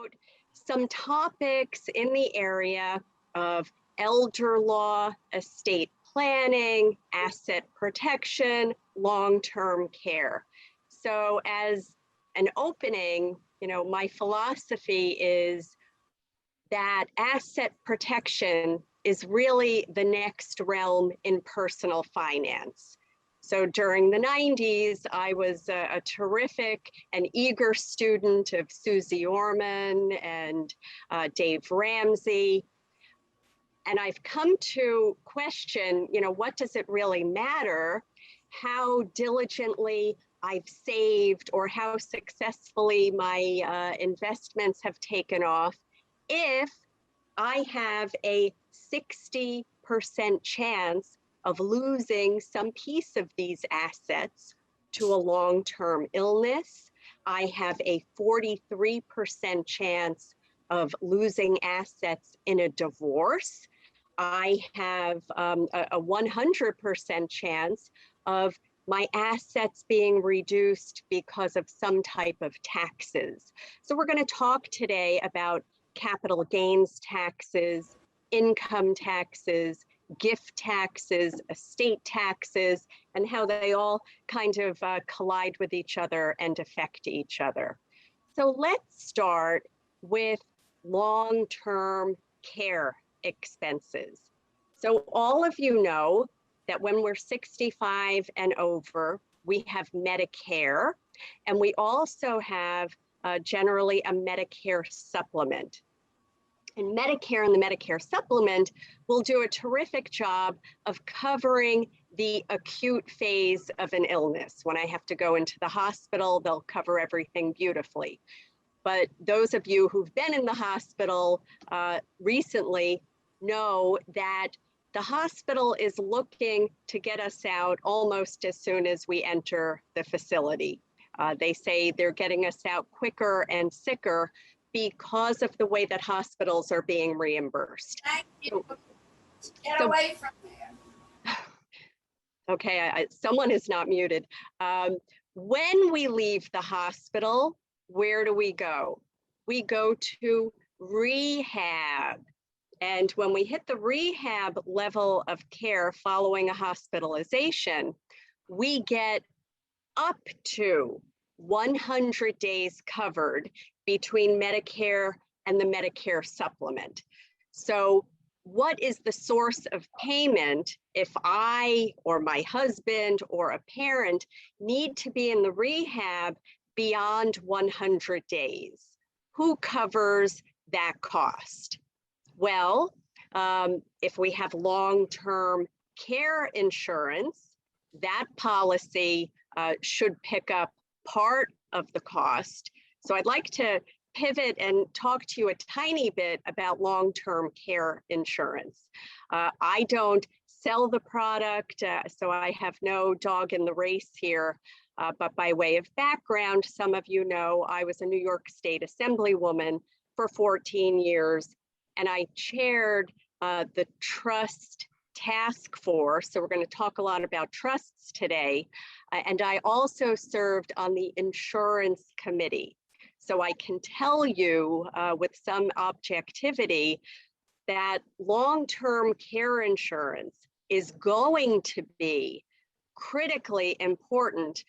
about some topics in the area of elder law, estate planning, asset protection, long-term care. So as an opening, my philosophy is that asset protection is really the next realm in personal finance. So during the 90s, I was a terrific and eager student of Susie Orman and Dave Ramsey. And I've come to question, what does it really matter how diligently I've saved or how successfully my investments have taken off if I have a 60% chance of losing some piece of these assets to a long-term illness. I have a 43% chance of losing assets in a divorce. I have a 100% chance of my assets being reduced because of some type of taxes. So we're going to talk today about capital gains taxes, income taxes, gift taxes, estate taxes, and how they all kind of collide with each other and affect each other. So let's start with long-term care expenses. So all of you know that when we're 65 and over, we have Medicare, and we also have generally a Medicare supplement. And Medicare and the Medicare supplement will do a terrific job of covering the acute phase of an illness. When I have to go into the hospital, they'll cover everything beautifully. But those of you who've been in the hospital recently know that the hospital is looking to get us out almost as soon as we enter the facility. They say they're getting us out quicker and sicker because of the way that hospitals are being reimbursed. Get away from there. Okay, someone is not muted. When we leave the hospital, where do we go? We go to rehab. And when we hit the rehab level of care following a hospitalization, we get up to 100 days covered between Medicare and the Medicare supplement. So what is the source of payment if I or my husband or a parent need to be in the rehab beyond 100 days? Who covers that cost? Well, if we have long-term care insurance, that policy should pick up part of the cost. So I'd like to pivot and talk to you a tiny bit about long-term care insurance. I don't sell the product, so I have no dog in the race here. But by way of background, some of you know I was a New York State Assemblywoman for 14 years, and I chaired the trust task force. So we're going to talk a lot about trusts today. And I also served on the insurance committee. So I can tell you with some objectivity that long-term care insurance is going to be critically important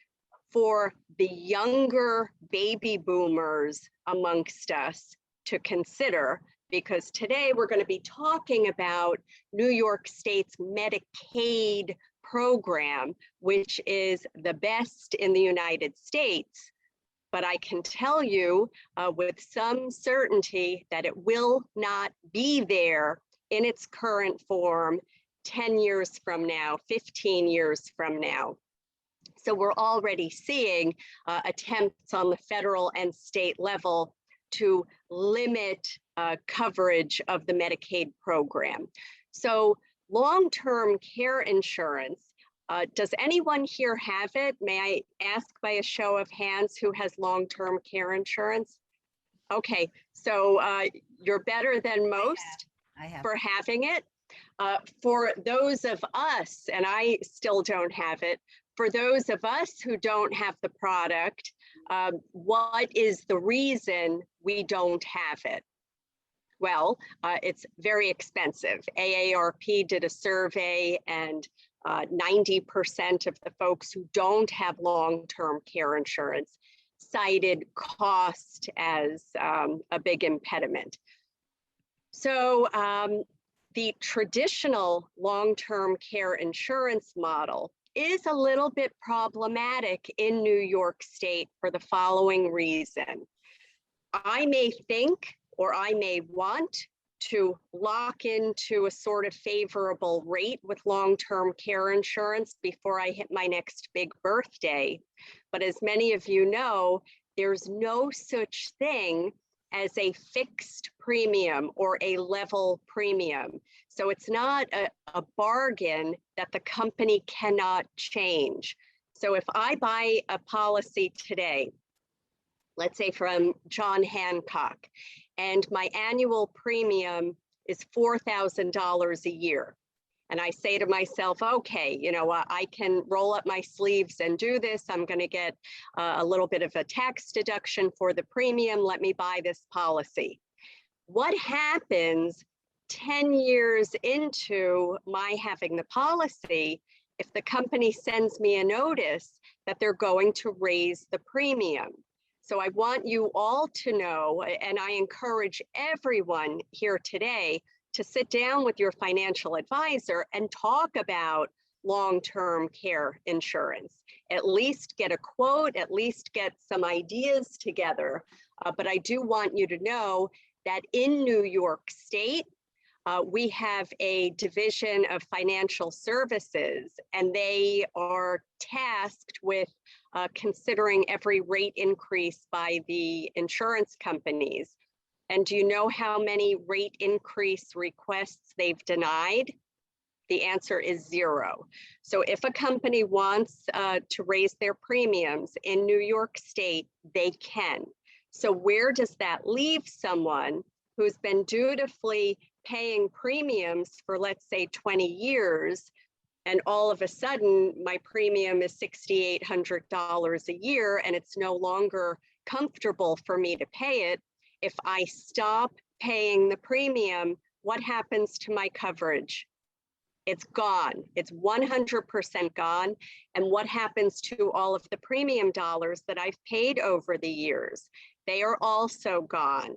for the younger baby boomers amongst us to consider, because today we're going to be talking about New York State's Medicaid program, which is the best in the United States. But I can tell you with some certainty that it will not be there in its current form 10 years from now, 15 years from now. So we're already seeing attempts on the federal and state level to limit coverage of the Medicaid program. So long-term care insurance, does anyone here have it? May I ask by a show of hands who has long-term care insurance? Okay, so you're better than most for having it. For those of us, and I still don't have it, For those of us who don't have the product, what is the reason we don't have it? Well, it's very expensive. AARP did a survey, and 90% of the folks who don't have long-term care insurance cited cost as a big impediment. So the traditional long-term care insurance model is a little bit problematic in New York State for the following reason. I may think, or I may want to lock into a sort of favorable rate with long-term care insurance before I hit my next big birthday. But as many of you know, there's no such thing as a fixed premium or a level premium. So it's not a bargain that the company cannot change. So if I buy a policy today, let's say from John Hancock, and my annual premium is $4,000 a year, and I say to myself, okay, you know, I can roll up my sleeves and do this. I'm going to get a little bit of a tax deduction for the premium. Let me buy this policy. What happens 10 years into my having the policy if the company sends me a notice that they're going to raise the premium? So I want you all to know, and I encourage everyone here today to sit down with your financial advisor and talk about long-term care insurance. At least get a quote, at least get some ideas together. But I do want you to know that in New York State, we have a division of financial services, and they are tasked with considering every rate increase by the insurance companies. And do you know how many rate increase requests they've denied? The answer is 0. So if a company wants to raise their premiums in New York State, they can. So where does that leave someone who's been dutifully paying premiums for, let's say, 20 years, and all of a sudden my premium is $6,800 a year and it's no longer comfortable for me to pay it? If I stop paying the premium, what happens to my coverage? It's gone. It's 100% gone. And what happens to all of the premium dollars that I've paid over the years? They are also gone.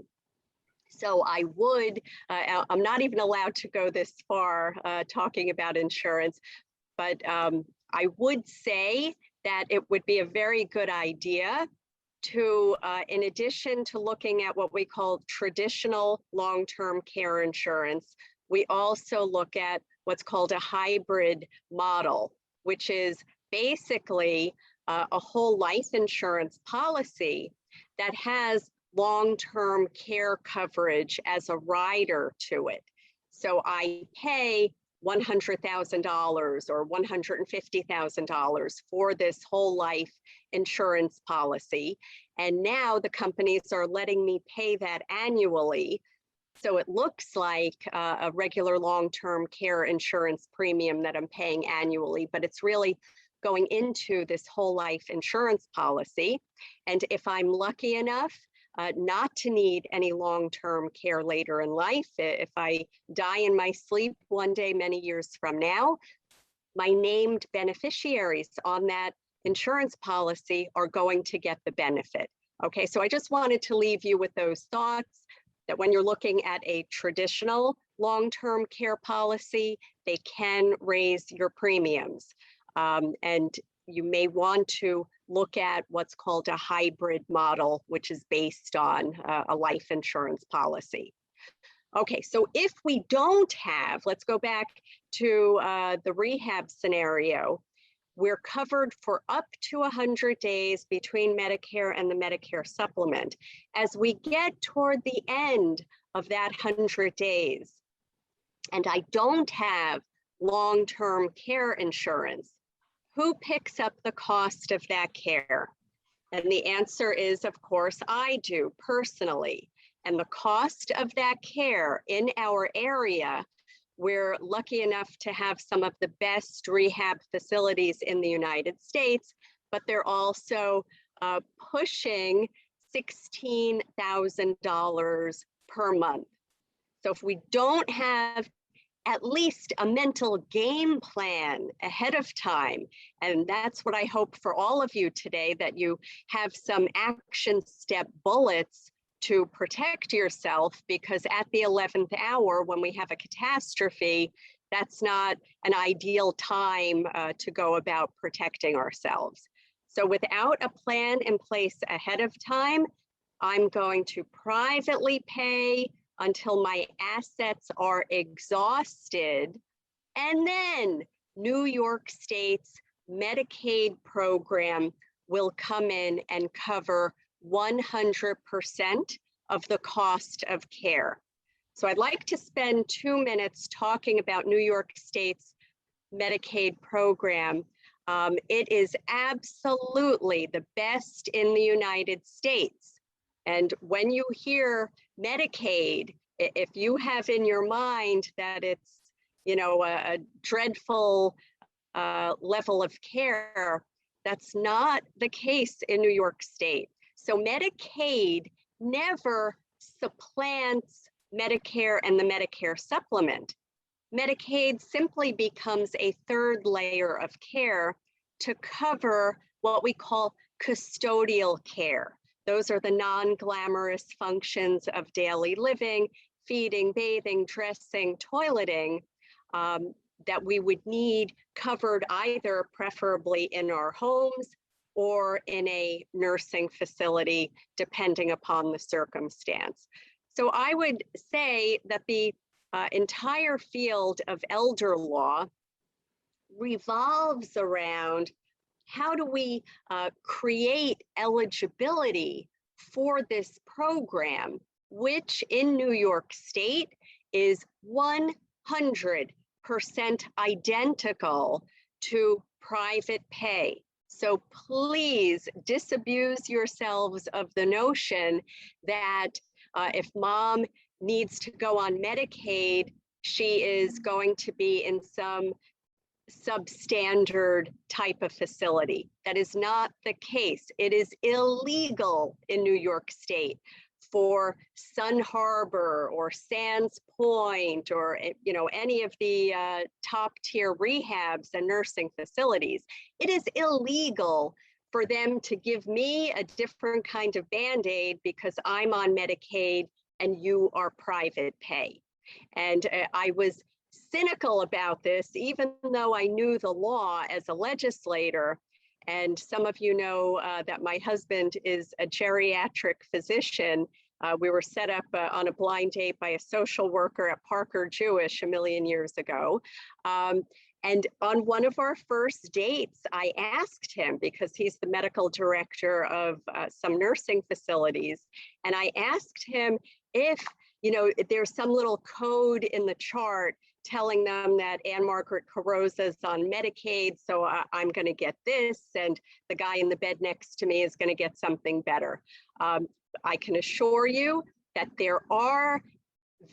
So I would, I'm not even allowed to go this far talking about insurance, but I would say that it would be a very good idea to, in addition to looking at what we call traditional long-term care insurance, we also look at what's called a hybrid model, which is basically a whole life insurance policy that has long-term care coverage as a rider to it. So I pay $100,000 or $150,000 for this whole life insurance policy. And now the companies are letting me pay that annually. So it looks like a regular long-term care insurance premium that I'm paying annually, but it's really going into this whole life insurance policy. And if I'm lucky enough not to need any long-term care later in life, if I die in my sleep one day many years from now, my named beneficiaries on that insurance policy are going to get the benefit. Okay, so I just wanted to leave you with those thoughts that when you're looking at a traditional long-term care policy, they can raise your premiums. And you may want to look at what's called a hybrid model, which is based on a life insurance policy. Okay, so if we don't have, let's go back to the rehab scenario, we're covered for up to 100 days between Medicare and the Medicare supplement. As we get toward the end of that 100 days, and I don't have long-term care insurance, who picks up the cost of that care? And the answer is, of course, I do personally. And the cost of that care in our area We're lucky enough to have some of the best rehab facilities in the United States, but they're also pushing $16,000 per month. So if we don't have at least a mental game plan ahead of time, and that's what I hope for all of you today, that you have some action step bullets to protect yourself, because at the 11th hour, when we have a catastrophe, that's not an ideal time to go about protecting ourselves. So without a plan in place ahead of time, I'm going to privately pay until my assets are exhausted. And then New York State's Medicaid program will come in and cover 100% of the cost of care. So I'd like to spend 2 minutes talking about New York State's Medicaid program. It is absolutely the best in the United States. And when you hear Medicaid, if you have in your mind that it's, you know, a dreadful level of care, that's not the case in New York State. So Medicaid never supplants Medicare and the Medicare supplement. Medicaid simply becomes a third layer of care to cover what we call custodial care. Those are the non-glamorous functions of daily living, feeding, bathing, dressing, toileting, that we would need covered either preferably in our homes or in a nursing facility, depending upon the circumstance. So I would say that the entire field of elder law revolves around how do we create eligibility for this program, which in New York State is 100% identical to private pay. So please disabuse yourselves of the notion that if mom needs to go on Medicaid, she is going to be in some substandard type of facility. That is not the case. It is illegal in New York State for Sun Harbor or Sands Point or any of the top tier rehabs and nursing facilities. It is illegal for them to give me a different kind of Band-Aid because I'm on Medicaid and you are private pay. And I was cynical about this, even though I knew the law as a legislator. And some of you know that my husband is a geriatric physician. We were set up on a blind date by a social worker at Parker Jewish a million years ago. And on one of our first dates, I asked him, because he's the medical director of some nursing facilities, and I asked him if, there's some little code in the chart telling them that Ann-Margaret Carrozza is on Medicaid, so I'm going to get this, and the guy in the bed next to me is going to get something better. I can assure you that there are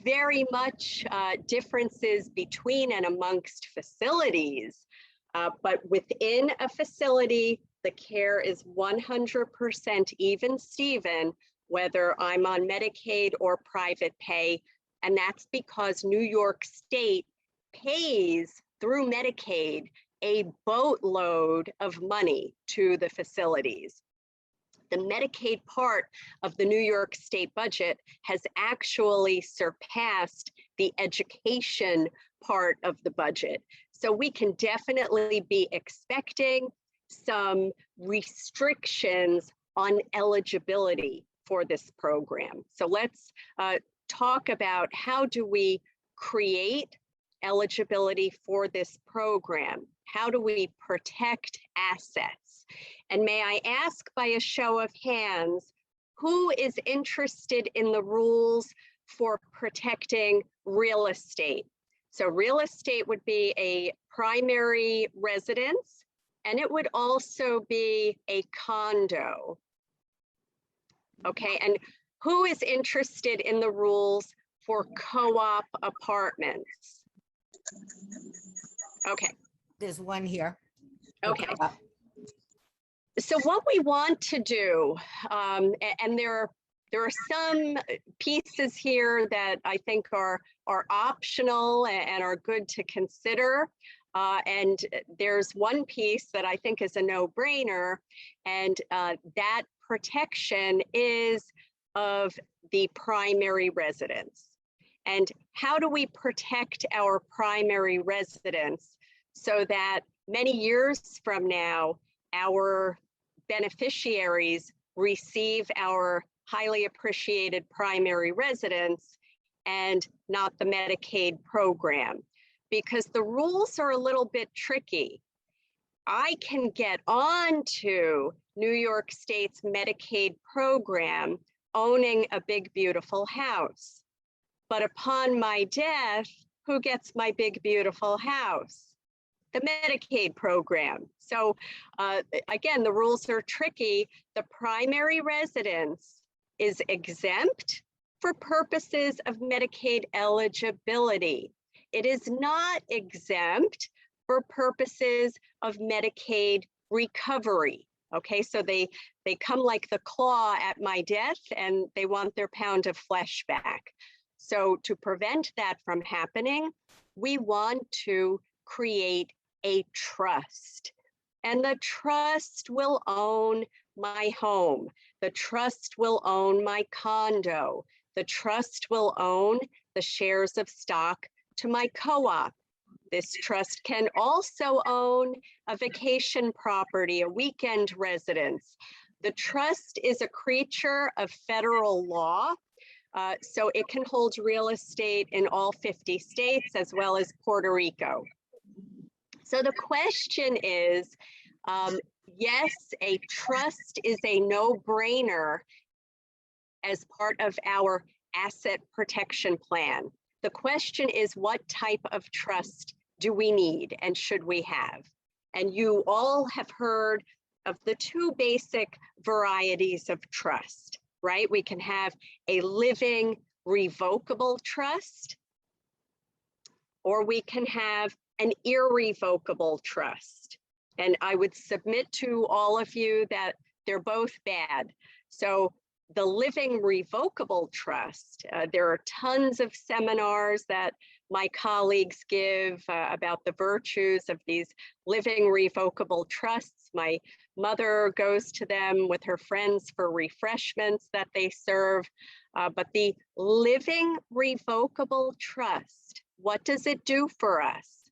very much differences between and amongst facilities, but within a facility, the care is 100% even Steven, whether I'm on Medicaid or private pay. And that's because New York State pays through Medicaid a boatload of money to the facilities. The Medicaid part of the New York State budget has actually surpassed the education part of the budget. So we can definitely be expecting some restrictions on eligibility for this program. So let's talk about how do we create eligibility for this program? How do we protect assets? And may I ask by a show of hands, who is interested in the rules for protecting real estate? So real estate would be a primary residence, and it would also be a condo. Okay, and who is interested in the rules for co-op apartments? Okay. There's one here. Okay. So what we want to do, and there are some pieces here that I think are optional and are good to consider. And there's one piece that I think is a no-brainer, and that protection is of the primary residence. And how do we protect our primary residence so that many years from now, our beneficiaries receive our highly appreciated primary residence and not the Medicaid program? Because the rules are a little bit tricky. I can get onto New York State's Medicaid program owning a big, beautiful house. But upon my death, who gets my big, beautiful house? The Medicaid program. So again, the rules are tricky. The primary residence is exempt for purposes of Medicaid eligibility. It is not exempt for purposes of Medicaid recovery. Okay, so they come like the claw at my death and they want their pound of flesh back. So to prevent that from happening, we want to create a trust. And the trust will own my home. The trust will own my condo. The trust will own the shares of stock to my co-op. This trust can also own a vacation property, a weekend residence. The trust is a creature of federal law, so it can hold real estate in all 50 states as well as Puerto Rico. So the question is, yes, a trust is a no-brainer as part of our asset protection plan. The question is, what type of trust do we need and should we have? And you all have heard of the two basic varieties of trust, right? We can have a living revocable trust, or we can have an irrevocable trust. And I would submit to all of you that they're both bad. So the living revocable trust, there are tons of seminars that my colleagues give about the virtues of these living revocable trusts. My mother goes to them with her friends for refreshments that they serve. But the living revocable trust, what does it do for us?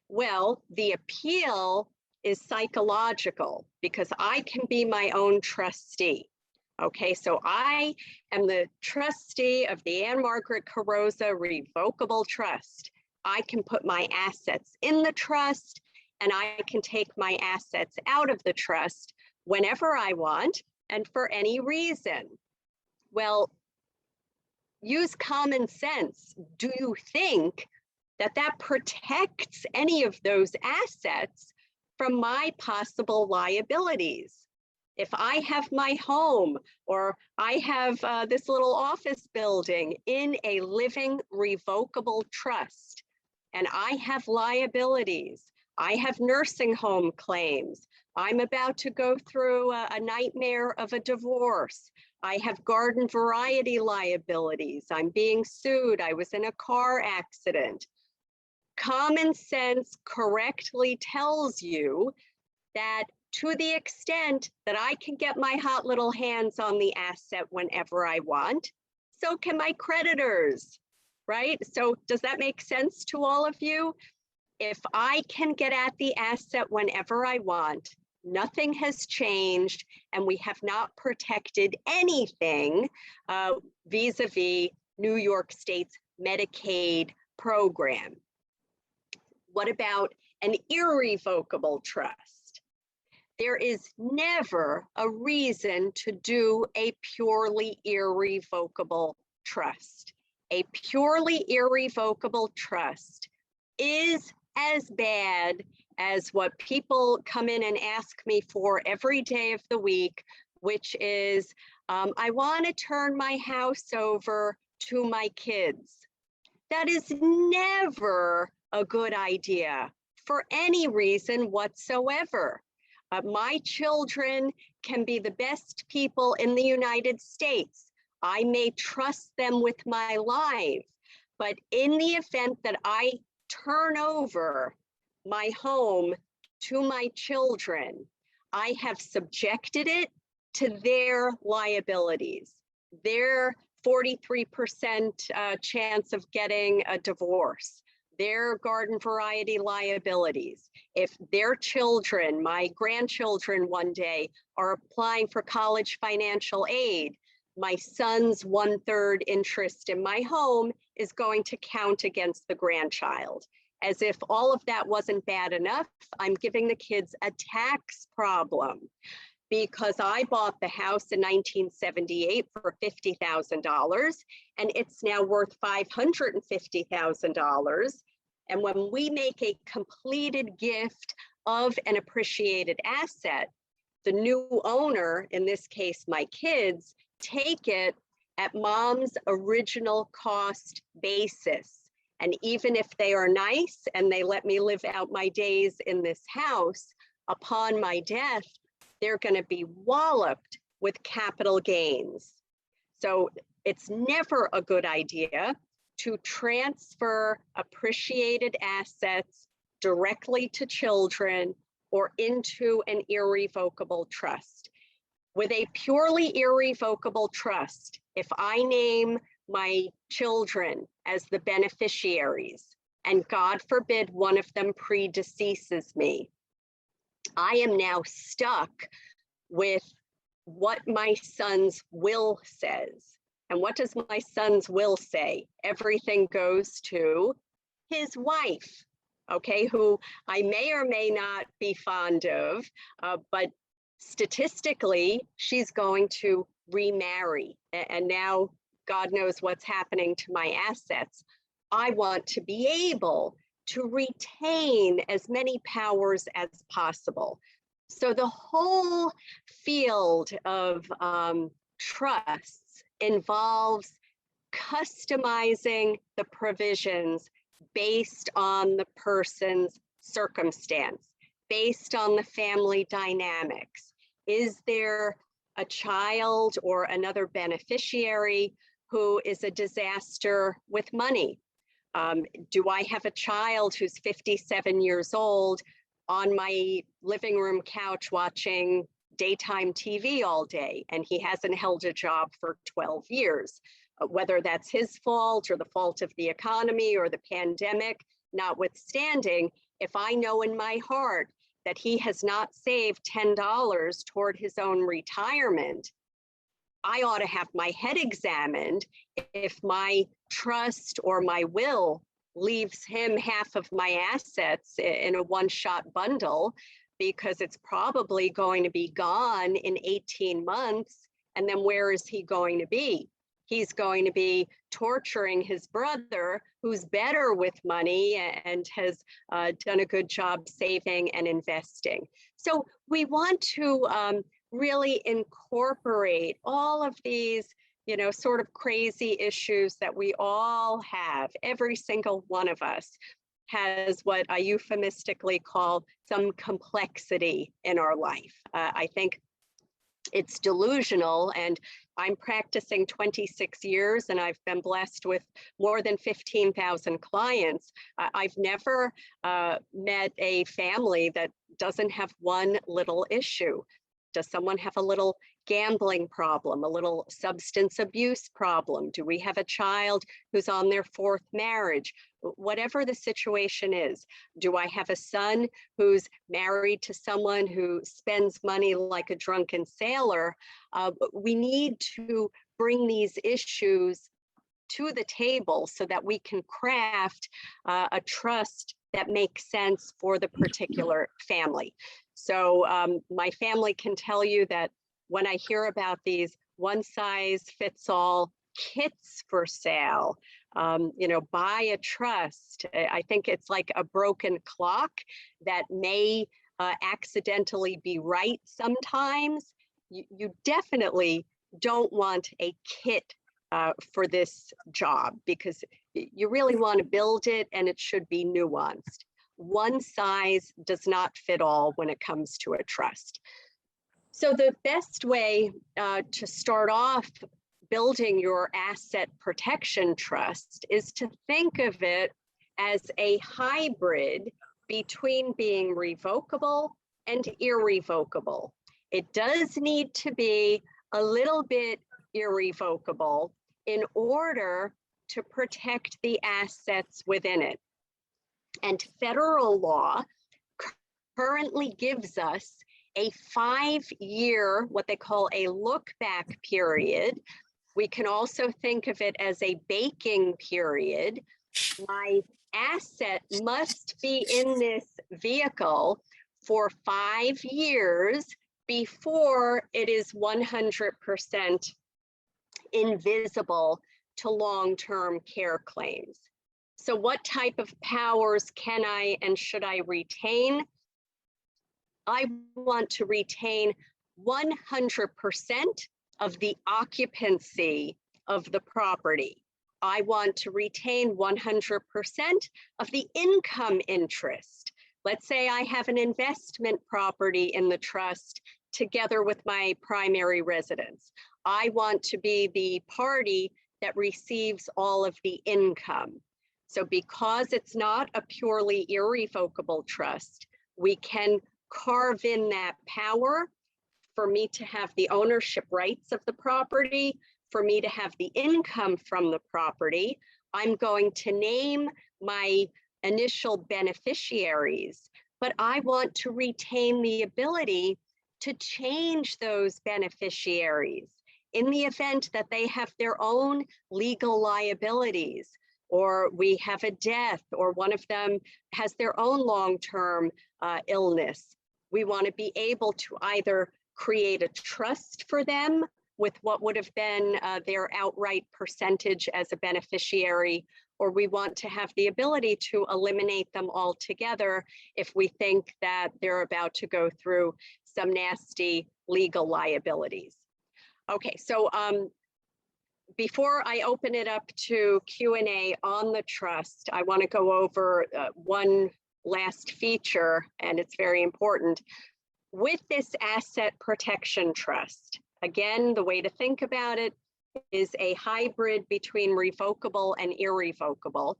Well, the appeal is psychological because I can be my own trustee. Okay, so I am the trustee of the Ann-Margaret Carrozza Revocable Trust. I can put my assets in the trust and I can take my assets out of the trust whenever I want and for any reason. Well, use common sense. Do you think that that protects any of those assets from my possible liabilities? If I have my home or I have this little office building in a living revocable trust and I have liabilities, I have nursing home claims, I'm about to go through a nightmare of a divorce, I have garden variety liabilities, I'm being sued, I was in a car accident. Common sense correctly tells you that to the extent that I can get my hot little hands on the asset whenever I want, so can my creditors, right? So does that make sense to all of you? If I can get at the asset whenever I want, nothing has changed, and we have not protected anything vis-a-vis New York State's Medicaid program. What about an irrevocable trust? There is never a reason to do a purely irrevocable trust. A purely irrevocable trust is as bad as what people come in and ask me for every day of the week, which is, I want to turn my house over to my kids. That is never a good idea for any reason whatsoever. My children can be the best people in the United States. I may trust them with my life, but in the event that I turn over my home to my children, I have subjected it to their liabilities, their 43% chance of getting a divorce, their garden variety liabilities. If their children, my grandchildren one day, are applying for college financial aid, my son's 1/3 interest in my home is going to count against the grandchild. As if all of that wasn't bad enough, I'm giving the kids a tax problem because I bought the house in 1978 for $50,000 and it's now worth $550,000. And when we make a completed gift of an appreciated asset, the new owner, in this case, my kids, take it at mom's original cost basis. And even if they are nice and they let me live out my days in this house, upon my death, they're going to be walloped with capital gains. So it's never a good idea to transfer appreciated assets directly to children or into an irrevocable trust. With a purely irrevocable trust, if I name my children as the beneficiaries, and God forbid one of them predeceases me, I am now stuck with what my son's will says. And what does my son's will say? Everything goes to his wife, okay, who I may or may not be fond of, but statistically, she's going to remarry. And now God knows what's happening to my assets. I want to be able to retain as many powers as possible. So the whole field of trusts involves customizing the provisions based on the person's circumstance, based on the family dynamics. Is there a child or another beneficiary who is a disaster with money? Do I have a child who's 57 years old on my living room couch watching daytime TV all day, and he hasn't held a job for 12 years? Whether that's his fault or the fault of the economy or the pandemic, notwithstanding, if I know in my heart that he has not saved $10 toward his own retirement, I ought to have my head examined if my trust or my will leaves him half of my assets in a one-shot bundle, because it's probably going to be gone in 18 months. And then where is he going to be? He's going to be torturing his brother, who's better with money and has done a good job saving and investing. So we want to really incorporate all of these, sort of crazy issues that we all have. Every single one of us has what I euphemistically call some complexity in our life. I think it's delusional, and I'm practicing 26 years and I've been blessed with more than 15,000 clients. I've never met a family that doesn't have one little issue. Does someone have a little gambling problem, a little substance abuse problem? Do we have a child who's on their 4th marriage? Whatever the situation is, do I have a son who's married to someone who spends money like a drunken sailor? We need to bring these issues to the table so that we can craft a trust that makes sense for the particular family. So my family can tell you that when I hear about these one-size-fits-all kits for sale, buy a trust, I think it's like a broken clock that may accidentally be right sometimes. You definitely don't want a kit for this job, because you really want to build it, and it should be nuanced. One size does not fit all when it comes to a trust. So the best way to start off building your asset protection trust is to think of it as a hybrid between being revocable and irrevocable. It does need to be a little bit irrevocable in order to protect the assets within it. And federal law currently gives us a 5-year, what they call a look-back period. We can also think of it as a baking period. My asset must be in this vehicle for 5 years before it is 100% invisible to long-term care claims. So what type of powers can I and should I retain? I want to retain 100% of the occupancy of the property. I want to retain 100% of the income interest. Let's say I have an investment property in the trust together with my primary residence. I want to be the party that receives all of the income. So because it's not a purely irrevocable trust, we can carve in that power for me to have the ownership rights of the property, for me to have the income from the property. I'm going to name my initial beneficiaries, but I want to retain the ability to change those beneficiaries in the event that they have their own legal liabilities, or we have a death, or one of them has their own long-term illness. We want to be able to either create a trust for them with what would have been their outright percentage as a beneficiary, or we want to have the ability to eliminate them altogether if we think that they're about to go through some nasty legal liabilities. Okay, so before I open it up to Q&A on the trust, I want to go over one last feature, and it's very important. With this asset protection trust, again, the way to think about it is a hybrid between revocable and irrevocable.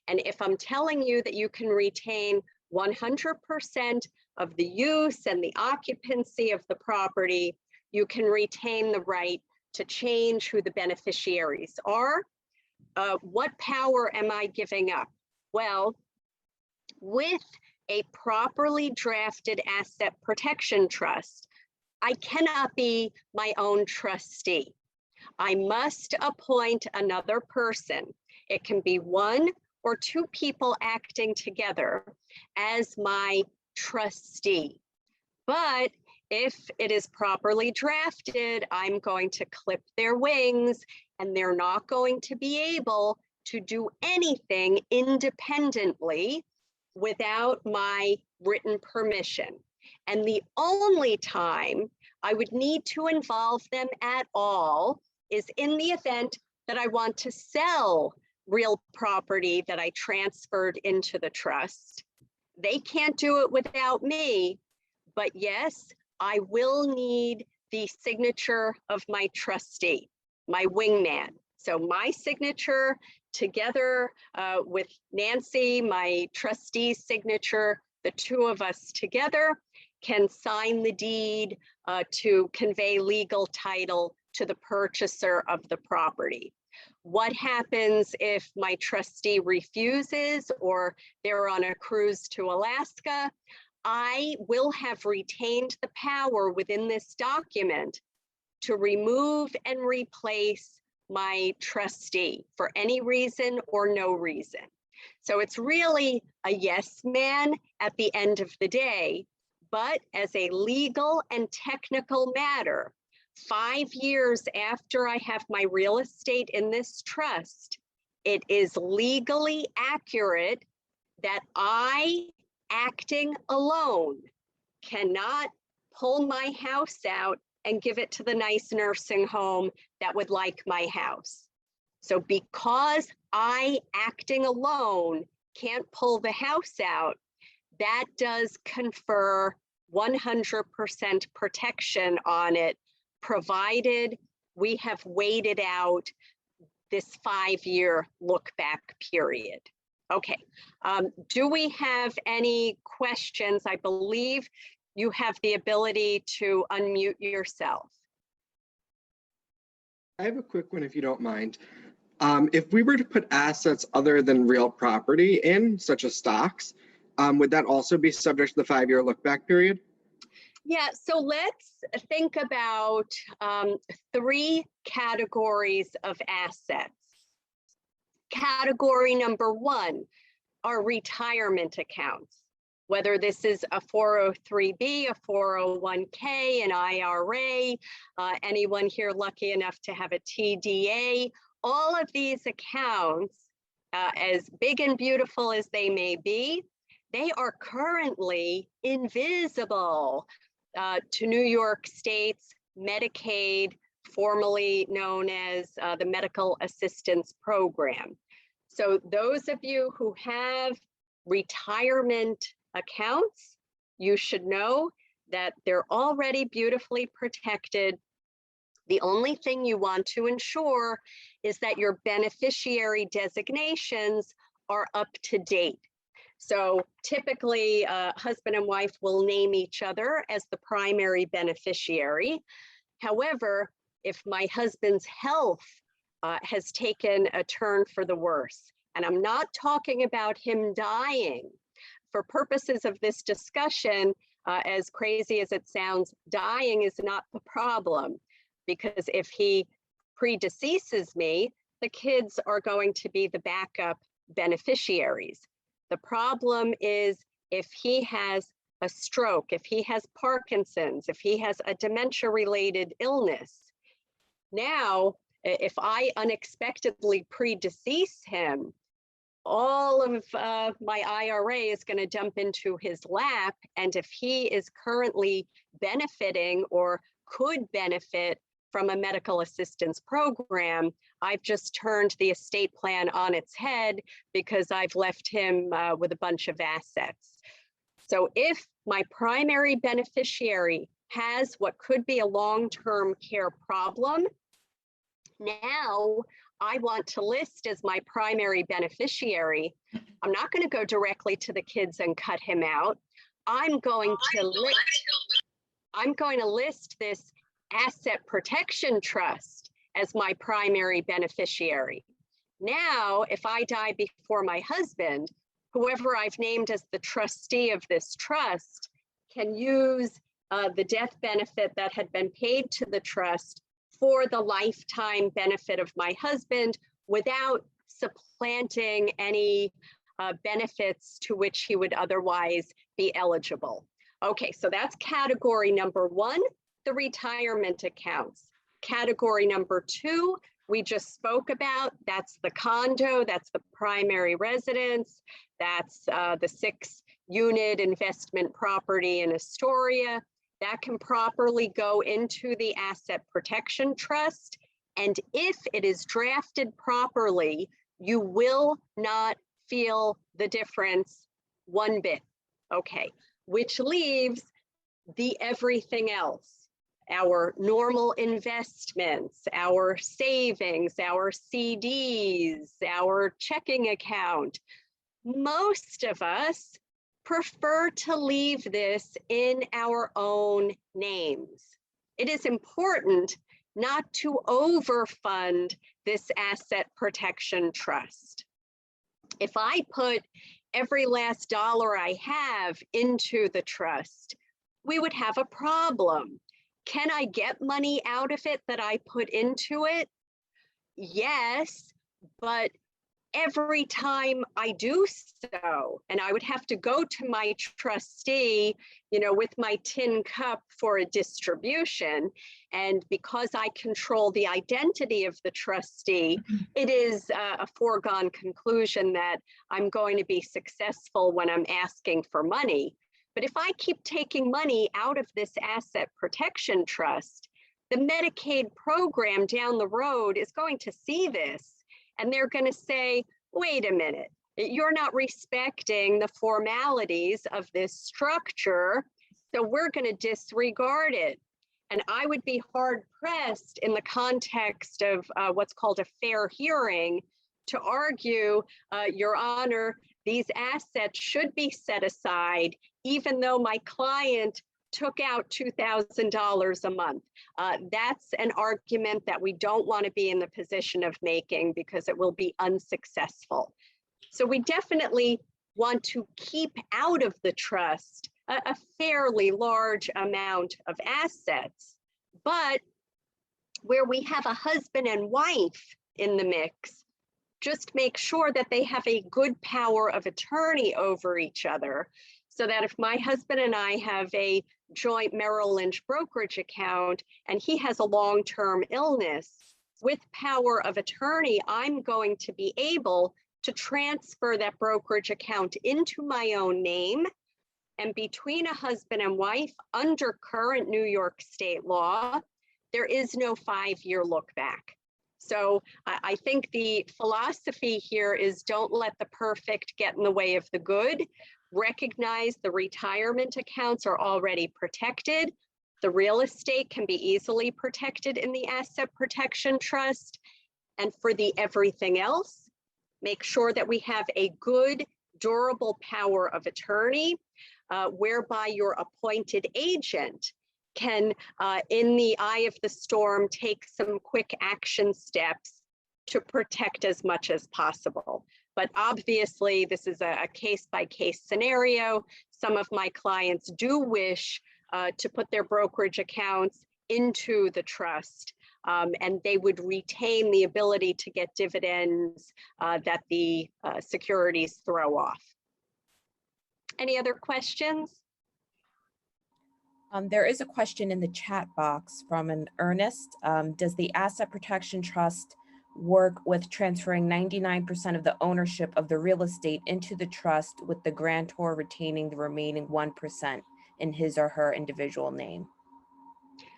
And if I'm telling you that you can retain 100% of the use and the occupancy of the property, you can retain the right to change who the beneficiaries are. What power am I giving up? Well, with a properly drafted asset protection trust, I cannot be my own trustee. I must appoint another person. It can be one or two people acting together as my trustee. But if it is properly drafted, I'm going to clip their wings, and they're not going to be able to do anything independently without my written permission. And the only time I would need to involve them at all is in the event that I want to sell real property that I transferred into the trust. They can't do it without me, but yes, I will need the signature of my trustee, my wingman. So my signature together with Nancy, my trustee's signature, the two of us together can sign the deed to convey legal title to the purchaser of the property. What happens if my trustee refuses, or they're on a cruise to Alaska? I will have retained the power within this document to remove and replace my trustee for any reason or no reason. So it's really a yes man at the end of the day, but as a legal and technical matter, 5 years after I have my real estate in this trust, it is legally accurate that I, acting alone, cannot pull my house out and give it to the nice nursing home that would like my house. So because I, acting alone, can't pull the house out, that does confer 100% protection on it, provided we have waited out this 5-year look back period. Okay, do we have any questions? I believe you have the ability to unmute yourself. I have a quick one if you don't mind. If we were to put assets other than real property in, such as stocks, would that also be subject to the 5-year look back period? Yeah, so let's think about 3 categories of assets. Category number 1 are retirement accounts, whether this is a 403B, a 401K, an IRA, anyone here lucky enough to have a TDA. All of these accounts, as big and beautiful as they may be, they are currently invisible to New York State's Medicaid, formerly known as the Medical Assistance Program. So those of you who have retirement accounts, you should know that they're already beautifully protected. The only thing you want to ensure is that your beneficiary designations are up to date. So typically, husband and wife will name each other as the primary beneficiary. However, if my husband's health has taken a turn for the worse, and I'm not talking about him dying, for purposes of this discussion, as crazy as it sounds, dying is not the problem, because if he predeceases me, the kids are going to be the backup beneficiaries. The problem is if he has a stroke, if he has Parkinson's, if he has a dementia-related illness. Now, if I unexpectedly predecease him, all of my IRA is going to dump into his lap. And if he is currently benefiting or could benefit from a medical assistance program, I've just turned the estate plan on its head because I've left him with a bunch of assets. So if my primary beneficiary has what could be a long-term care problem, now I want to list as my primary beneficiary. I'm not going to go directly to the kids and cut him out. I'm going to list this Asset Protection Trust as my primary beneficiary. Now, if I die before my husband, whoever I've named as the trustee of this trust can use the death benefit that had been paid to the trust for the lifetime benefit of my husband without supplanting any benefits to which he would otherwise be eligible. Okay, so that's category number 1, the retirement accounts. Category number 2, we just spoke about, that's the condo, that's the primary residence, that's the 6-unit investment property in Astoria. That can properly go into the Asset Protection Trust. And if it is drafted properly, you will not feel the difference one bit. Okay, which leaves the everything else. Our normal investments, our savings, our CDs, our checking account. Most of us prefer to leave this in our own names. It is important not to overfund this Asset Protection Trust. If I put every last dollar I have into the trust, we would have a problem. Can I get money out of it that I put into it? Yes, but every time I do so, and I would have to go to my trustee, with my tin cup for a distribution. And because I control the identity of the trustee, it is a foregone conclusion that I'm going to be successful when I'm asking for money. But if I keep taking money out of this Asset Protection Trust, the Medicaid program down the road is going to see this. And they're going to say, wait a minute, you're not respecting the formalities of this structure, so we're going to disregard it. And I would be hard pressed in the context of what's called a fair hearing to argue, Your Honor, these assets should be set aside, even though my client took out $2,000 a month. That's an argument that we don't want to be in the position of making because it will be unsuccessful. So we definitely want to keep out of the trust a fairly large amount of assets, but where we have a husband and wife in the mix, just make sure that they have a good power of attorney over each other, so that if my husband and I have a joint Merrill Lynch brokerage account and he has a long-term illness, with power of attorney, I'm going to be able to transfer that brokerage account into my own name. And between a husband and wife, under current New York state law, there is no 5-year look back. So I think the philosophy here is don't let the perfect get in the way of the good. Recognize the retirement accounts are already protected. The real estate can be easily protected in the Asset Protection Trust. And for the everything else, make sure that we have a good, durable power of attorney, whereby your appointed agent can, in the eye of the storm, take some quick action steps to protect as much as possible. But obviously, this is a case-by-case scenario. Some of my clients do wish to put their brokerage accounts into the trust, and they would retain the ability to get dividends that the securities throw off. Any other questions? There is a question in the chat box from an Ernest. Does the Asset Protection Trust work with transferring 99% of the ownership of the real estate into the trust, with the grantor retaining the remaining 1% in his or her individual name?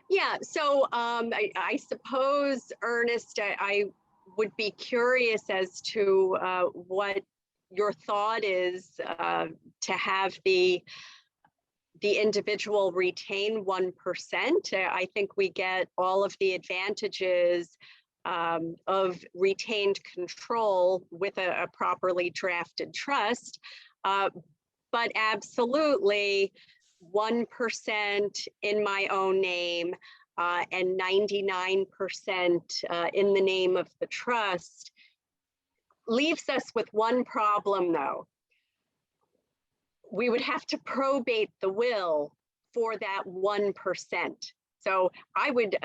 Yeah, so I suppose, Ernest, I would be curious as to what your thought is to have the individual retain 1%. I think we get all of the advantages of retained control with a properly drafted trust, but absolutely 1% in my own name and 99% in the name of the trust leaves us with one problem, though. We would have to probate the will for that 1%. So I would,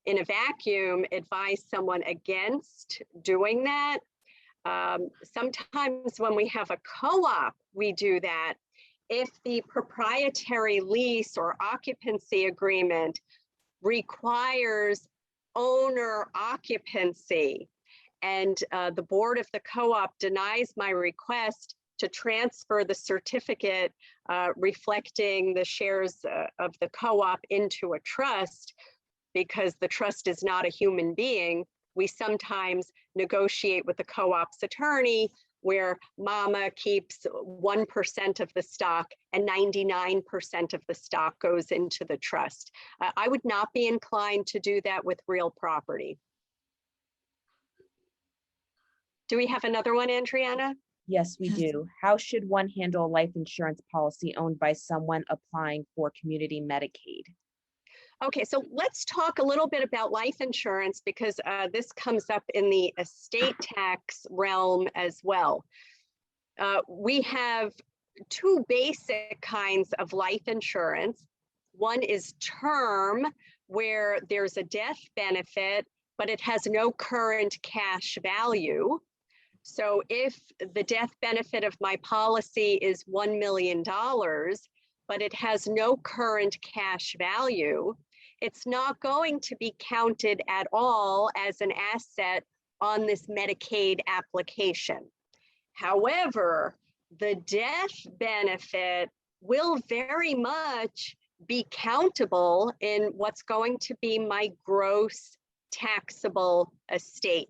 in a vacuum, advise someone against doing that. Sometimes when we have a co-op, we do that. If the proprietary lease or occupancy agreement requires owner occupancy, and the board of the co-op denies my request to transfer the certificate reflecting the shares of the co-op into a trust, because the trust is not a human being, we sometimes negotiate with the co-op's attorney where mama keeps 1% of the stock and 99% of the stock goes into the trust. I would not be inclined to do that with real property. Do we have another one, Andriana? Yes, we do. How should one handle a life insurance policy owned by someone applying for community Medicaid? Okay, so let's talk a little bit about life insurance, because this comes up in the estate tax realm as well. We have two basic kinds of life insurance. One is term, where there's a death benefit, but it has no current cash value. So if the death benefit of my policy is $1 million, but it has no current cash value, it's not going to be counted at all as an asset on this Medicaid application. However, the death benefit will very much be countable in what's going to be my gross taxable estate.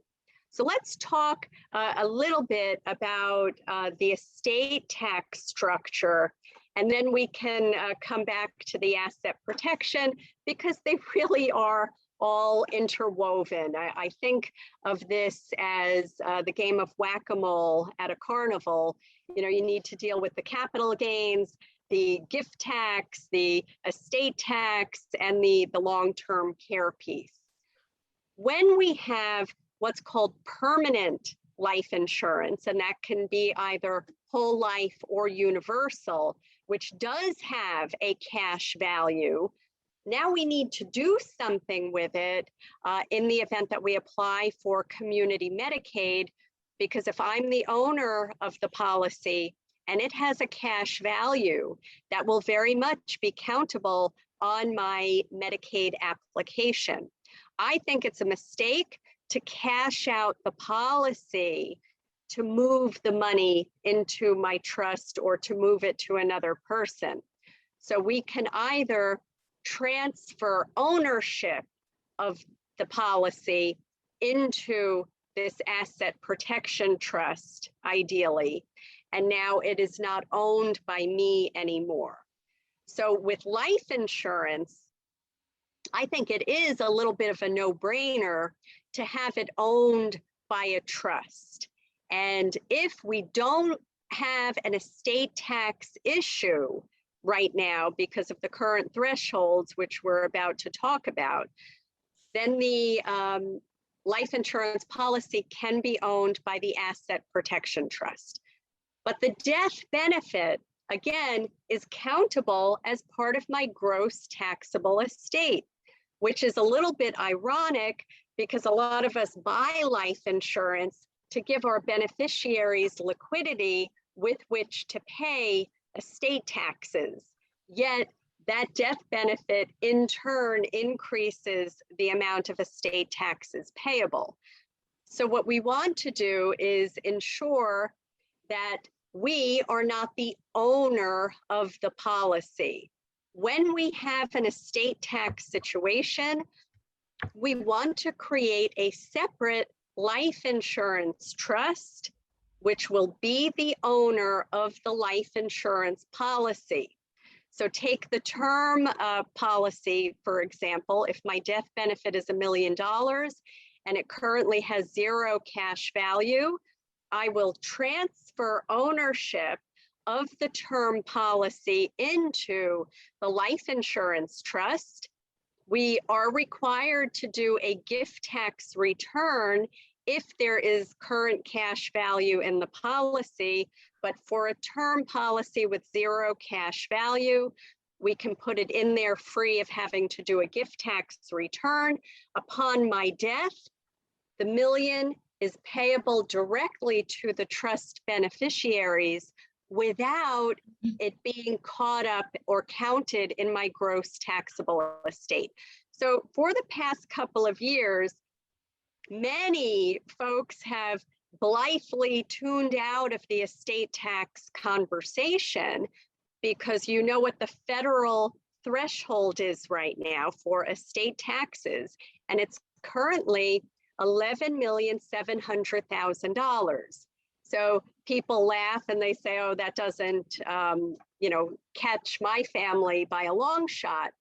So let's talk a little bit about the estate tax structure, and then we can come back to the asset protection, because they really are all interwoven. I think of this as the game of whack-a-mole at a carnival. You know, you need to deal with the capital gains, the gift tax, the estate tax, and the long-term care piece. When we have what's called permanent life insurance, and that can be either whole life or universal, which does have a cash value, now we need to do something with it in the event that we apply for community Medicaid, because if I'm the owner of the policy and it has a cash value, that will very much be countable on my Medicaid application. I think it's a mistake to cash out the policy to move the money into my trust or to move it to another person. So we can either transfer ownership of the policy into this asset protection trust, ideally, and now it is not owned by me anymore. So with life insurance, I think it is a little bit of a no-brainer to have it owned by a trust. And if we don't have an estate tax issue right now because of the current thresholds, which we're about to talk about, then the life insurance policy can be owned by the asset protection trust. But the death benefit, again, is countable as part of my gross taxable estate, which is a little bit ironic because a lot of us buy life insurance to give our beneficiaries liquidity with which to pay estate taxes. Yet that death benefit in turn increases the amount of estate taxes payable. So what we want to do is ensure that we are not the owner of the policy. When we have an estate tax situation, we want to create a separate life insurance trust, which will be the owner of the life insurance policy. So take the term policy, for example. If my death benefit is $1 million and it currently has zero cash value, I will transfer ownership of the term policy into the life insurance trust. We are required to do a gift tax return if there is current cash value in the policy, but for a term policy with zero cash value, we can put it in there free of having to do a gift tax return. Upon my death, the $1 million is payable directly to the trust beneficiaries without it being caught up or counted in my gross taxable estate. So for the past couple of years, many folks have blithely tuned out of the estate tax conversation because you know what the federal threshold is right now for estate taxes, and it's currently $11,700,000. So people laugh and they say, oh, that doesn't catch my family by a long shot.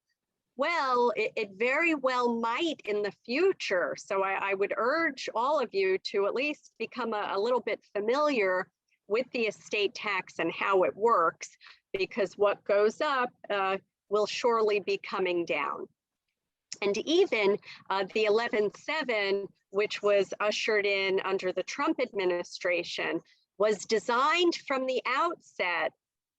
Well, it very well might in the future. So I would urge all of you to at least become a little bit familiar with the estate tax and how it works, because what goes up will surely be coming down. And even the 11.7, which was ushered in under the Trump administration, was designed from the outset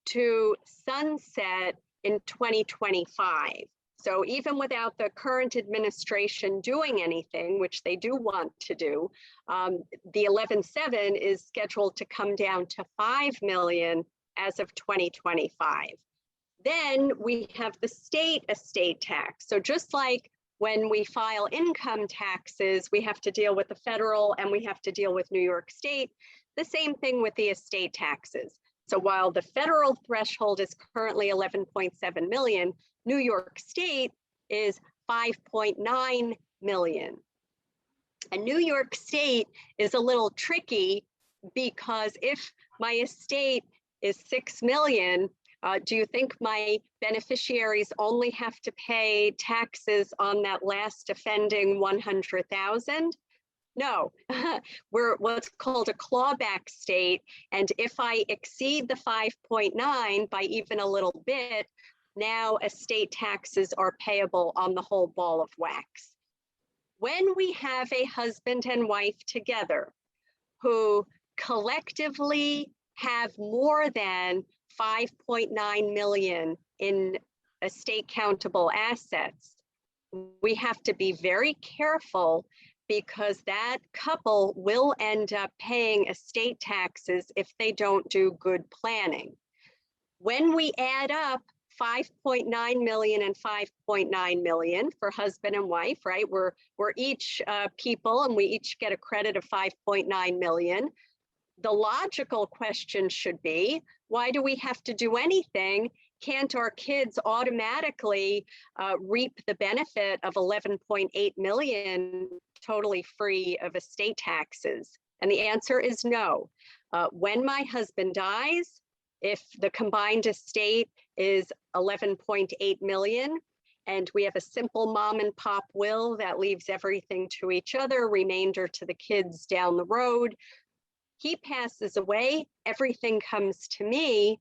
to sunset in 2025. So even without the current administration doing anything, which they do want to do, the 11.7 is scheduled to come down to 5 million as of 2025. Then we have the state estate tax. So just like when we file income taxes, we have to deal with the federal and we have to deal with New York State, the same thing with the estate taxes. So while the federal threshold is currently 11.7 million, New York State is 5.9 million. And New York State is a little tricky because if my estate is 6 million, do you think my beneficiaries only have to pay taxes on that last offending 100,000? No, we're what's called a clawback state. And if I exceed the 5.9 by even a little bit, now estate taxes are payable on the whole ball of wax. When we have a husband and wife together who collectively have more than 5.9 million in estate countable assets, we have to be very careful because that couple will end up paying estate taxes if they don't do good planning. When we add up 5.9 million and 5.9 million for husband and wife, right? We're each people and we each get a credit of 5.9 million. The logical question should be, why do we have to do anything? Can't our kids automatically reap the benefit of 11.8 million totally free of estate taxes? And the answer is no. When my husband dies, if the combined estate is 11.8 million, and we have a simple mom and pop will that leaves everything to each other, remainder to the kids down the road, he passes away, everything comes to me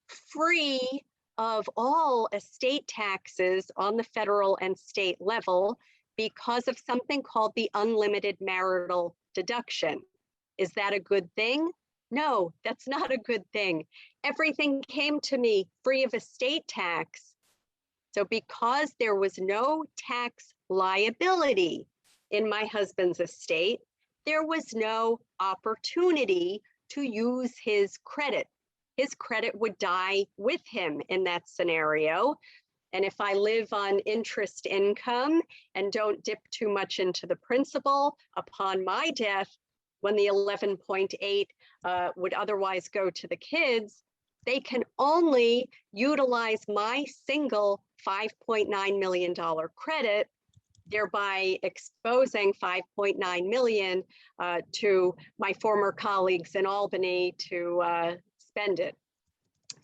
free of all estate taxes on the federal and state level because of something called the unlimited marital deduction. Is that a good thing? No, that's not a good thing. Everything came to me free of estate tax. So because there was no tax liability in my husband's estate, there was no opportunity to use his credit. His credit would die with him in that scenario. And if I live on interest income and don't dip too much into the principal, upon my death, when the 11.8 would otherwise go to the kids, they can only utilize my single $5.9 million credit, thereby exposing 5.9 million to my former colleagues in Albany to spend it.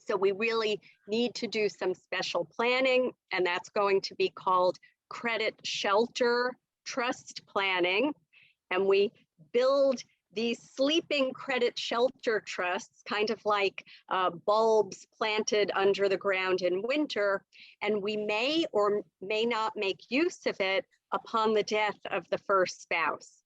So we really need to do some special planning, and that's going to be called credit shelter trust planning. And we build these sleeping credit shelter trusts, kind of like bulbs planted under the ground in winter, and we may or may not make use of it upon the death of the first spouse.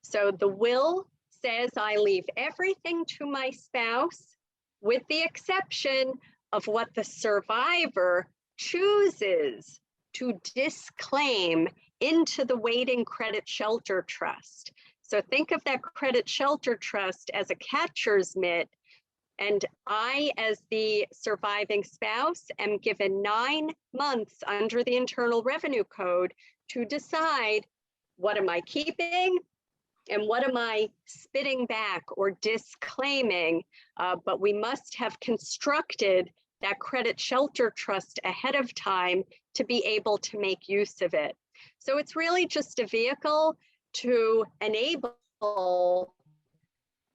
So the will says I leave everything to my spouse with the exception of what the survivor chooses to disclaim into the waiting credit shelter trust. So think of that credit shelter trust as a catcher's mitt, and I, as the surviving spouse, am given 9 months under the Internal Revenue Code to decide what am I keeping and what am I spitting back or disclaiming, but we must have constructed that credit shelter trust ahead of time to be able to make use of it. So it's really just a vehicle to enable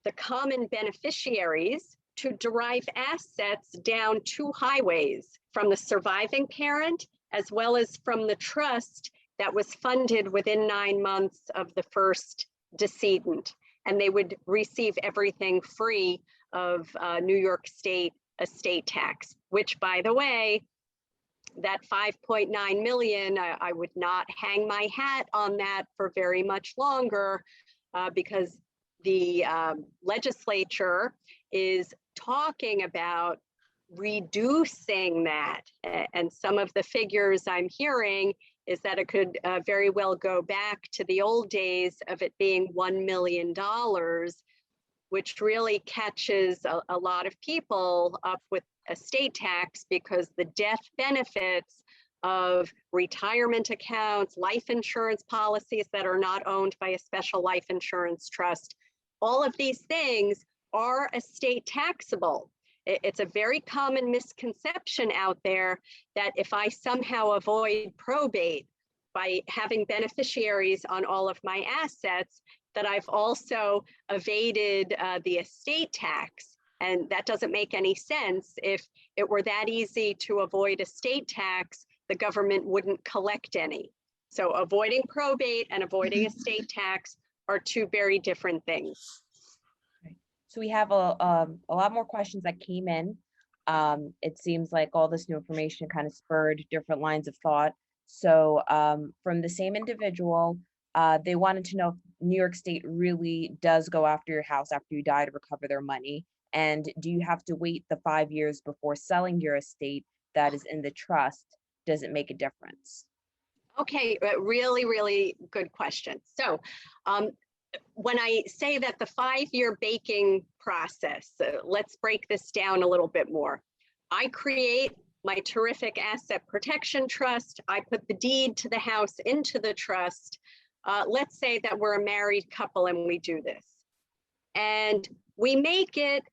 the common beneficiaries to derive assets down 2 highways, from the surviving parent as well as from the trust that was funded within 9 months of the first decedent. And they would receive everything free of New York State estate tax, which, by the way, that 5.9 million, I would not hang my hat on that for very much longer because the legislature is talking about reducing that. And some of the figures I'm hearing is that it could very well go back to the old days of it being $1 million, which really catches a lot of people up with estate tax because the death benefits of retirement accounts, life insurance policies that are not owned by a special life insurance trust, all of these things are estate taxable. It's a very common misconception out there that if I somehow avoid probate by having beneficiaries on all of my assets that I've also evaded the estate tax. And that doesn't make any sense. If it were that easy to avoid estate tax, the government wouldn't collect any. So avoiding probate and avoiding estate tax are two very different things. So we have a lot more questions that came in. It seems like all this new information kind of spurred different lines of thought. So from the same individual, they wanted to know if New York State really does go after your house after you die to recover their money. And do you have to wait the 5 years before selling your estate that is in the trust? Does it make a difference? Okay, really, really good question. So when I say that the 5-year baking process, let's break this down a little bit more. I create my terrific asset protection trust. I put the deed to the house into the trust. Let's say that we're a married couple and we do this. And we make it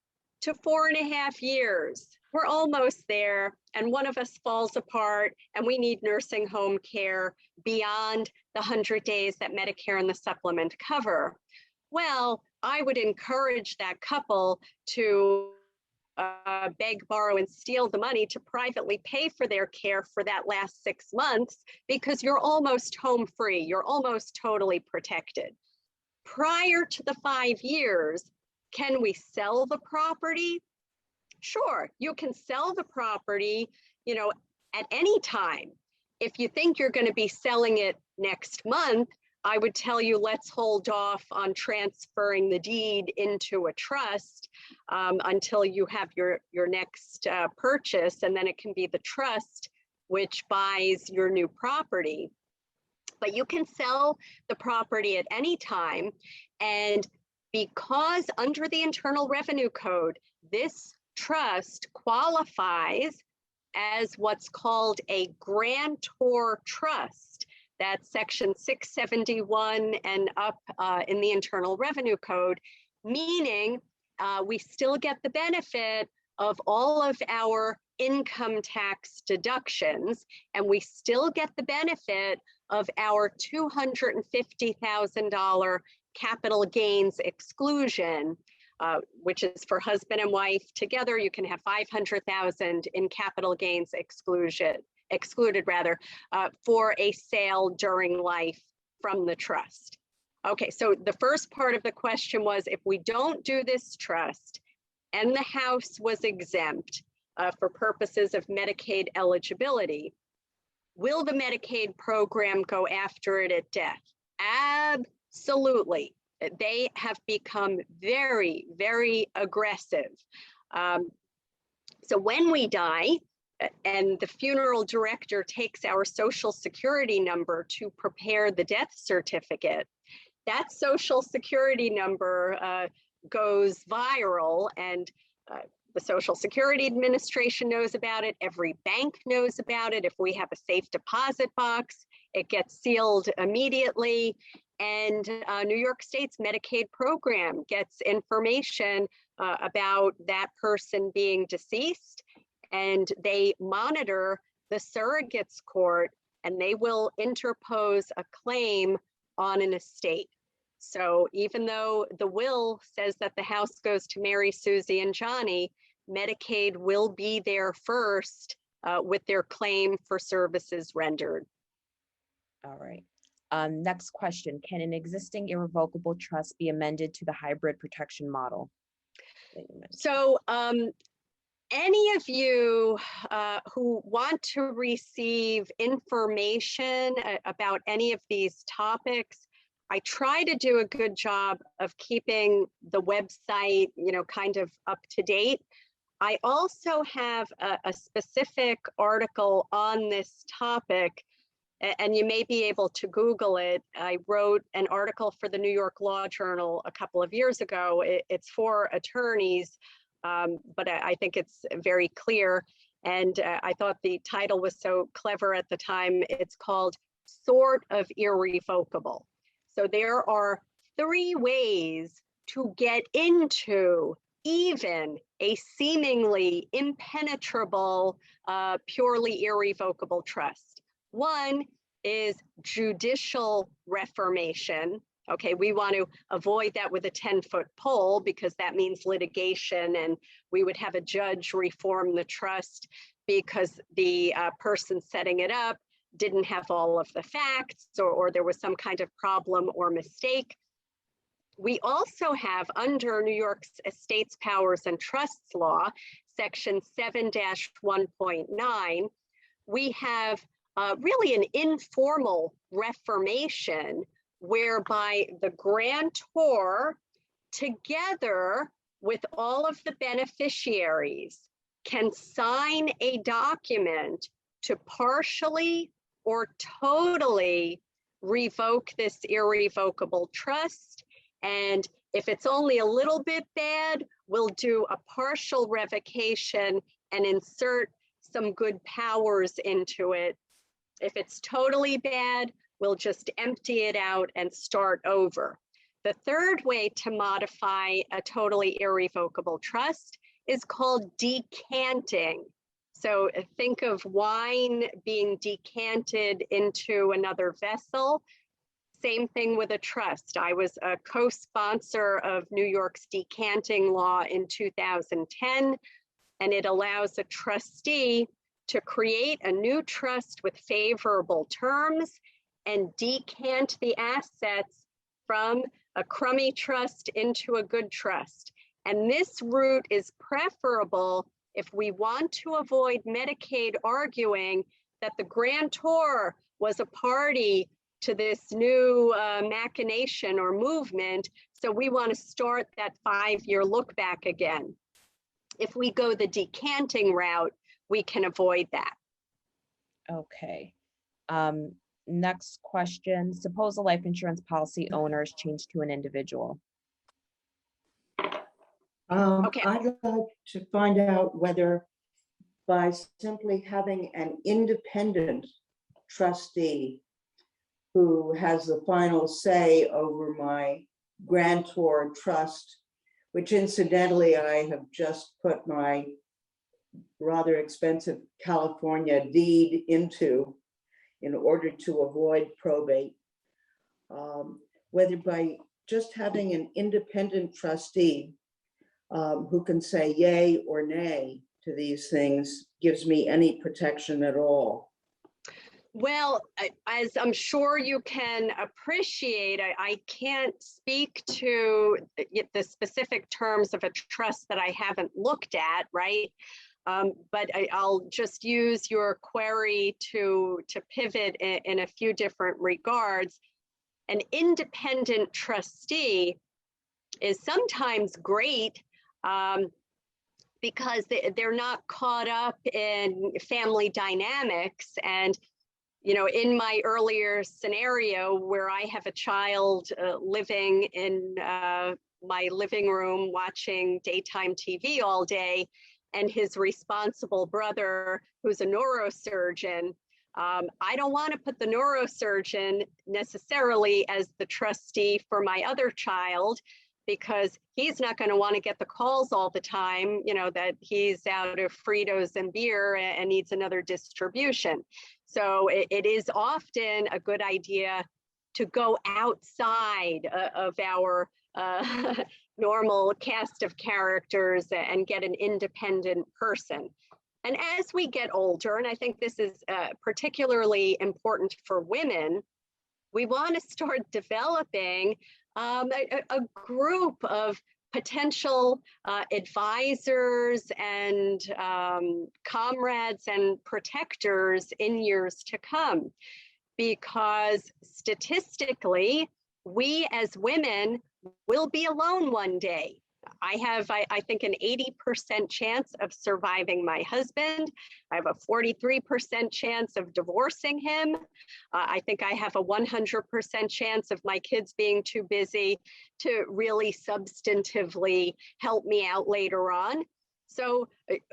to 4.5 years. We're almost there, and one of us falls apart and we need nursing home care beyond the 100 days that Medicare and the supplement cover. Well, I would encourage that couple to beg, borrow, and steal the money to privately pay for their care for that last 6 months, because you're almost home free. You're almost totally protected. Prior to the 5 years, can we sell the property? Sure, you can sell the property, at any time. If you think you're going to be selling it next month, I would tell you, let's hold off on transferring the deed into a trust until you have your next purchase, and then it can be the trust which buys your new property. But you can sell the property at any time, and because under the Internal Revenue Code, this trust qualifies as what's called a Grantor Trust. That's section 671 and up in the Internal Revenue Code, meaning we still get the benefit of all of our income tax deductions, and we still get the benefit of our $250,000 capital gains exclusion, which is for husband and wife together. You can have $500,000 in capital gains excluded for a sale during life from the trust. Okay, so the first part of the question was, if we don't do this trust and the house was exempt for purposes of Medicaid eligibility, will the Medicaid program go after it at death? Absolutely. They have become very, very aggressive. So when we die and the funeral director takes our Social Security number to prepare the death certificate, that Social Security number goes viral, and the Social Security Administration knows about it. Every bank knows about it. If we have a safe deposit box, it gets sealed immediately. And New York State's Medicaid program gets information about that person being deceased, and they monitor the surrogates court, and they will interpose a claim on an estate. So even though the will says that the house goes to Mary, Susie, and Johnny, Medicaid will be there first with their claim for services rendered. All right. Next question. Can an existing irrevocable trust be amended to the hybrid protection model? So any of you who want to receive information about any of these topics, I try to do a good job of keeping the website, kind of up to date. I also have a specific article on this topic, and you may be able to Google it. I wrote an article for the New York Law Journal a couple of years ago. It's for attorneys, but I think it's very clear. And I thought the title was so clever at the time. It's called Sort of Irrevocable. So there are 3 ways to get into even a seemingly impenetrable, purely irrevocable trust. One is judicial reformation. Okay, we want to avoid that with a 10-foot pole because that means litigation, and we would have a judge reform the trust because the person setting it up didn't have all of the facts, or there was some kind of problem or mistake. We also have, under New York's Estates, Powers, and Trusts Law, section 7-1.9, we have really an informal reformation whereby the grantor, together with all of the beneficiaries, can sign a document to partially or totally revoke this irrevocable trust. And if it's only a little bit bad, we'll do a partial revocation and insert some good powers into it. If it's totally bad, we'll just empty it out and start over. The third way to modify a totally irrevocable trust is called decanting. So think of wine being decanted into another vessel. Same thing with a trust. I was a co-sponsor of New York's decanting law in 2010, and it allows a trustee to create a new trust with favorable terms and decant the assets from a crummy trust into a good trust. And this route is preferable if we want to avoid Medicaid arguing that the grantor was a party to this new machination or movement. So we want to start that 5-year look back again. If we go the decanting route, we can avoid that. Okay. Next question. Suppose a life insurance policy owner is changed to an individual. Okay. I'd like to find out whether by simply having an independent trustee who has the final say over my Grantor Trust, which incidentally I have just put my rather expensive California deed into in order to avoid probate, whether by just having an independent trustee who can say yay or nay to these things gives me any protection at all. Well, as I'm sure you can appreciate, I can't speak to the specific terms of a trust that I haven't looked at, right? But I'll just use your query to pivot in a few different regards. An independent trustee is sometimes great because they're not caught up in family dynamics. And you know, in my earlier scenario where I have a child living in my living room watching daytime TV all day, and his responsible brother, who's a neurosurgeon, I don't want to put the neurosurgeon necessarily as the trustee for my other child, because he's not going to want to get the calls all the time, you know, that he's out of Fritos and beer and needs another distribution. So it is often a good idea to go outside of our normal cast of characters and get an independent person. And as we get older, and I think this is particularly important for women, we want to start developing a group of potential advisors and comrades and protectors in years to come. Because statistically, we as women will be alone one day. I have, I think, an 80% chance of surviving my husband. I have a 43% chance of divorcing him. I think I have a 100% chance of my kids being too busy to really substantively help me out later on. So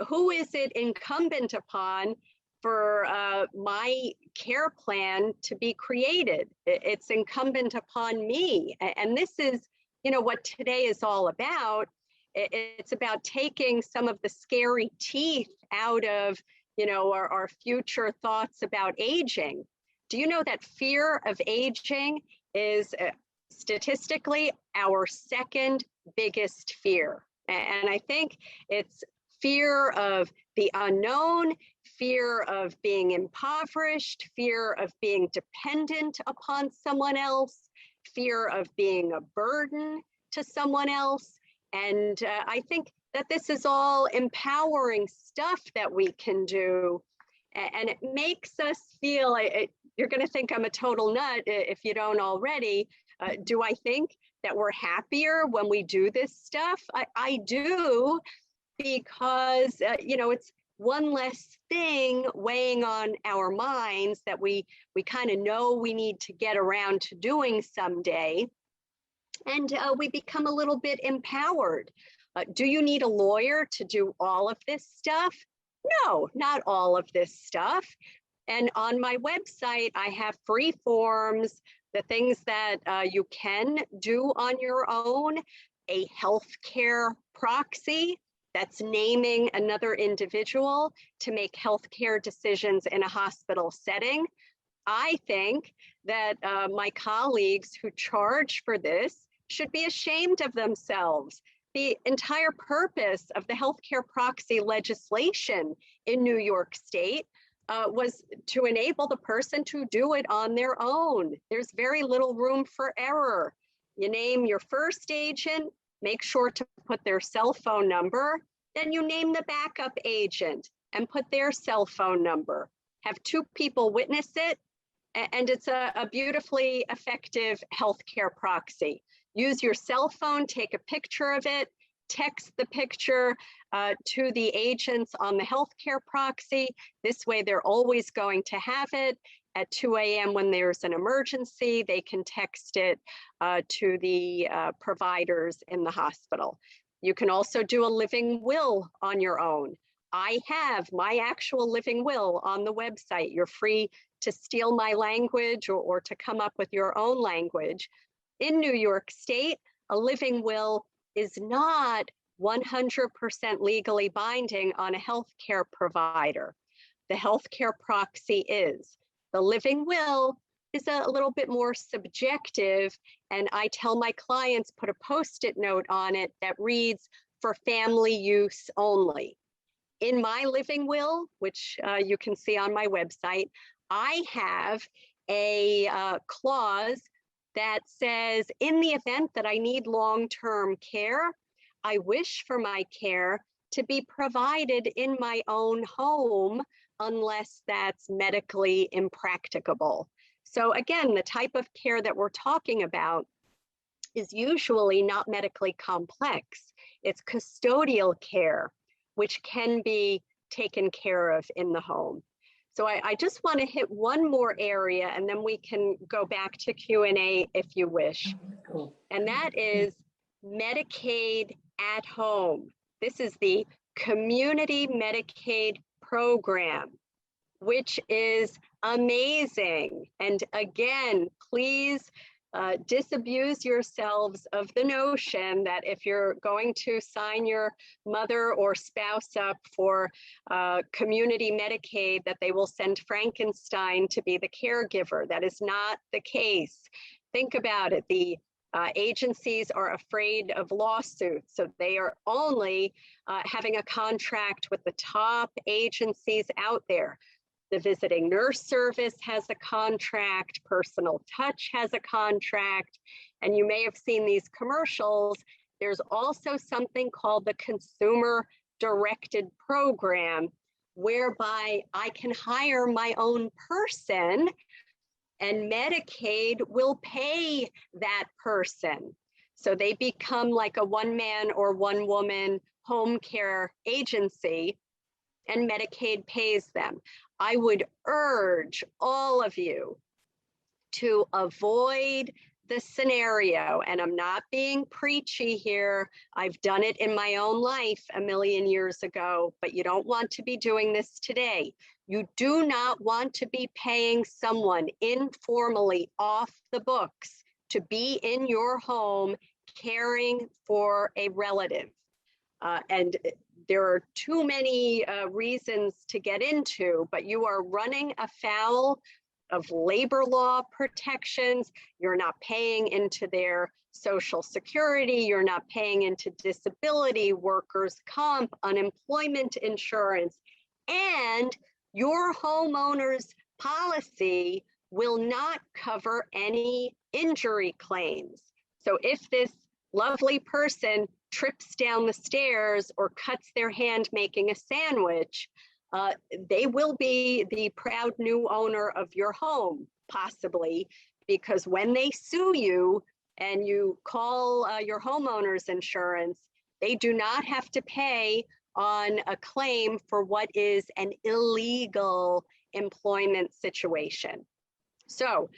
who is it incumbent upon for my care plan to be created? It's incumbent upon me. And this is, you know, what today is all about. It's about taking some of the scary teeth out of, you know, our future thoughts about aging. Do you know that fear of aging is statistically our second biggest fear? And I think it's fear of the unknown, fear of being impoverished, fear of being dependent upon someone else, fear of being a burden to someone else. And I think that this is all empowering stuff that we can do. And it makes us feel, you're going to think I'm a total nut if you don't already. Do I think that we're happier when we do this stuff? I do, because, you know, it's one less thing weighing on our minds that we kind of know we need to get around to doing someday. And we become a little bit empowered. Do you need a lawyer to do all of this stuff? No, not all of this stuff. And on my website, I have free forms, the things that you can do on your own, a healthcare proxy, that's naming another individual to make healthcare decisions in a hospital setting. I think that my colleagues who charge for this should be ashamed of themselves. The entire purpose of the healthcare proxy legislation in New York State was to enable the person to do it on their own. There's very little room for error. You name your first agent, make sure to put their cell phone number, then you name the backup agent and put their cell phone number. Have two people witness it, and it's a beautifully effective healthcare proxy. Use your cell phone, take a picture of it, text the picture to the agents on the healthcare proxy. This way, they're always going to have it. At 2 a.m. when there's an emergency, they can text it to the providers in the hospital. You can also do a living will on your own. I have my actual living will on the website. You're free to steal my language or to come up with your own language. In New York State, a living will is not 100% legally binding on a healthcare provider. The healthcare proxy is. The living will is a little bit more subjective, and I tell my clients, put a Post-it note on it that reads, for family use only. In my living will, which you can see on my website, I have a clause that says, in the event that I need long-term care, I wish for my care to be provided in my own home unless that's medically impracticable. So again, the type of care that we're talking about is usually not medically complex. It's custodial care, which can be taken care of in the home. So I just want to hit one more area, and then we can go back to Q&A if you wish. Cool. And that is Medicaid at home. This is the Community Medicaid Program, which is amazing. And again, please disabuse yourselves of the notion that if you're going to sign your mother or spouse up for community Medicaid, that they will send Frankenstein to be the caregiver. That is not the case. Think about it. The agencies are afraid of lawsuits, so they are only having a contract with the top agencies out there. The Visiting Nurse Service has a contract, Personal Touch has a contract, and you may have seen these commercials. There's also something called the Consumer Directed Program, whereby I can hire my own person and Medicaid will pay that person. So they become like a one-man or one-woman home care agency, and Medicaid pays them. I would urge all of you to avoid the scenario, and I'm not being preachy here. I've done it in my own life a million years ago, but you don't want to be doing this today. You do not want to be paying someone informally off the books to be in your home caring for a relative. And there are too many reasons to get into, but you are running afoul of labor law protections. You're not paying into their Social Security. You're not paying into disability, workers' comp, unemployment insurance, and your homeowner's policy will not cover any injury claims. So if this lovely person trips down the stairs or cuts their hand making a sandwich, they will be the proud new owner of your home, possibly, because when they sue you and you call your homeowner's insurance, they do not have to pay on a claim for what is an illegal employment situation. So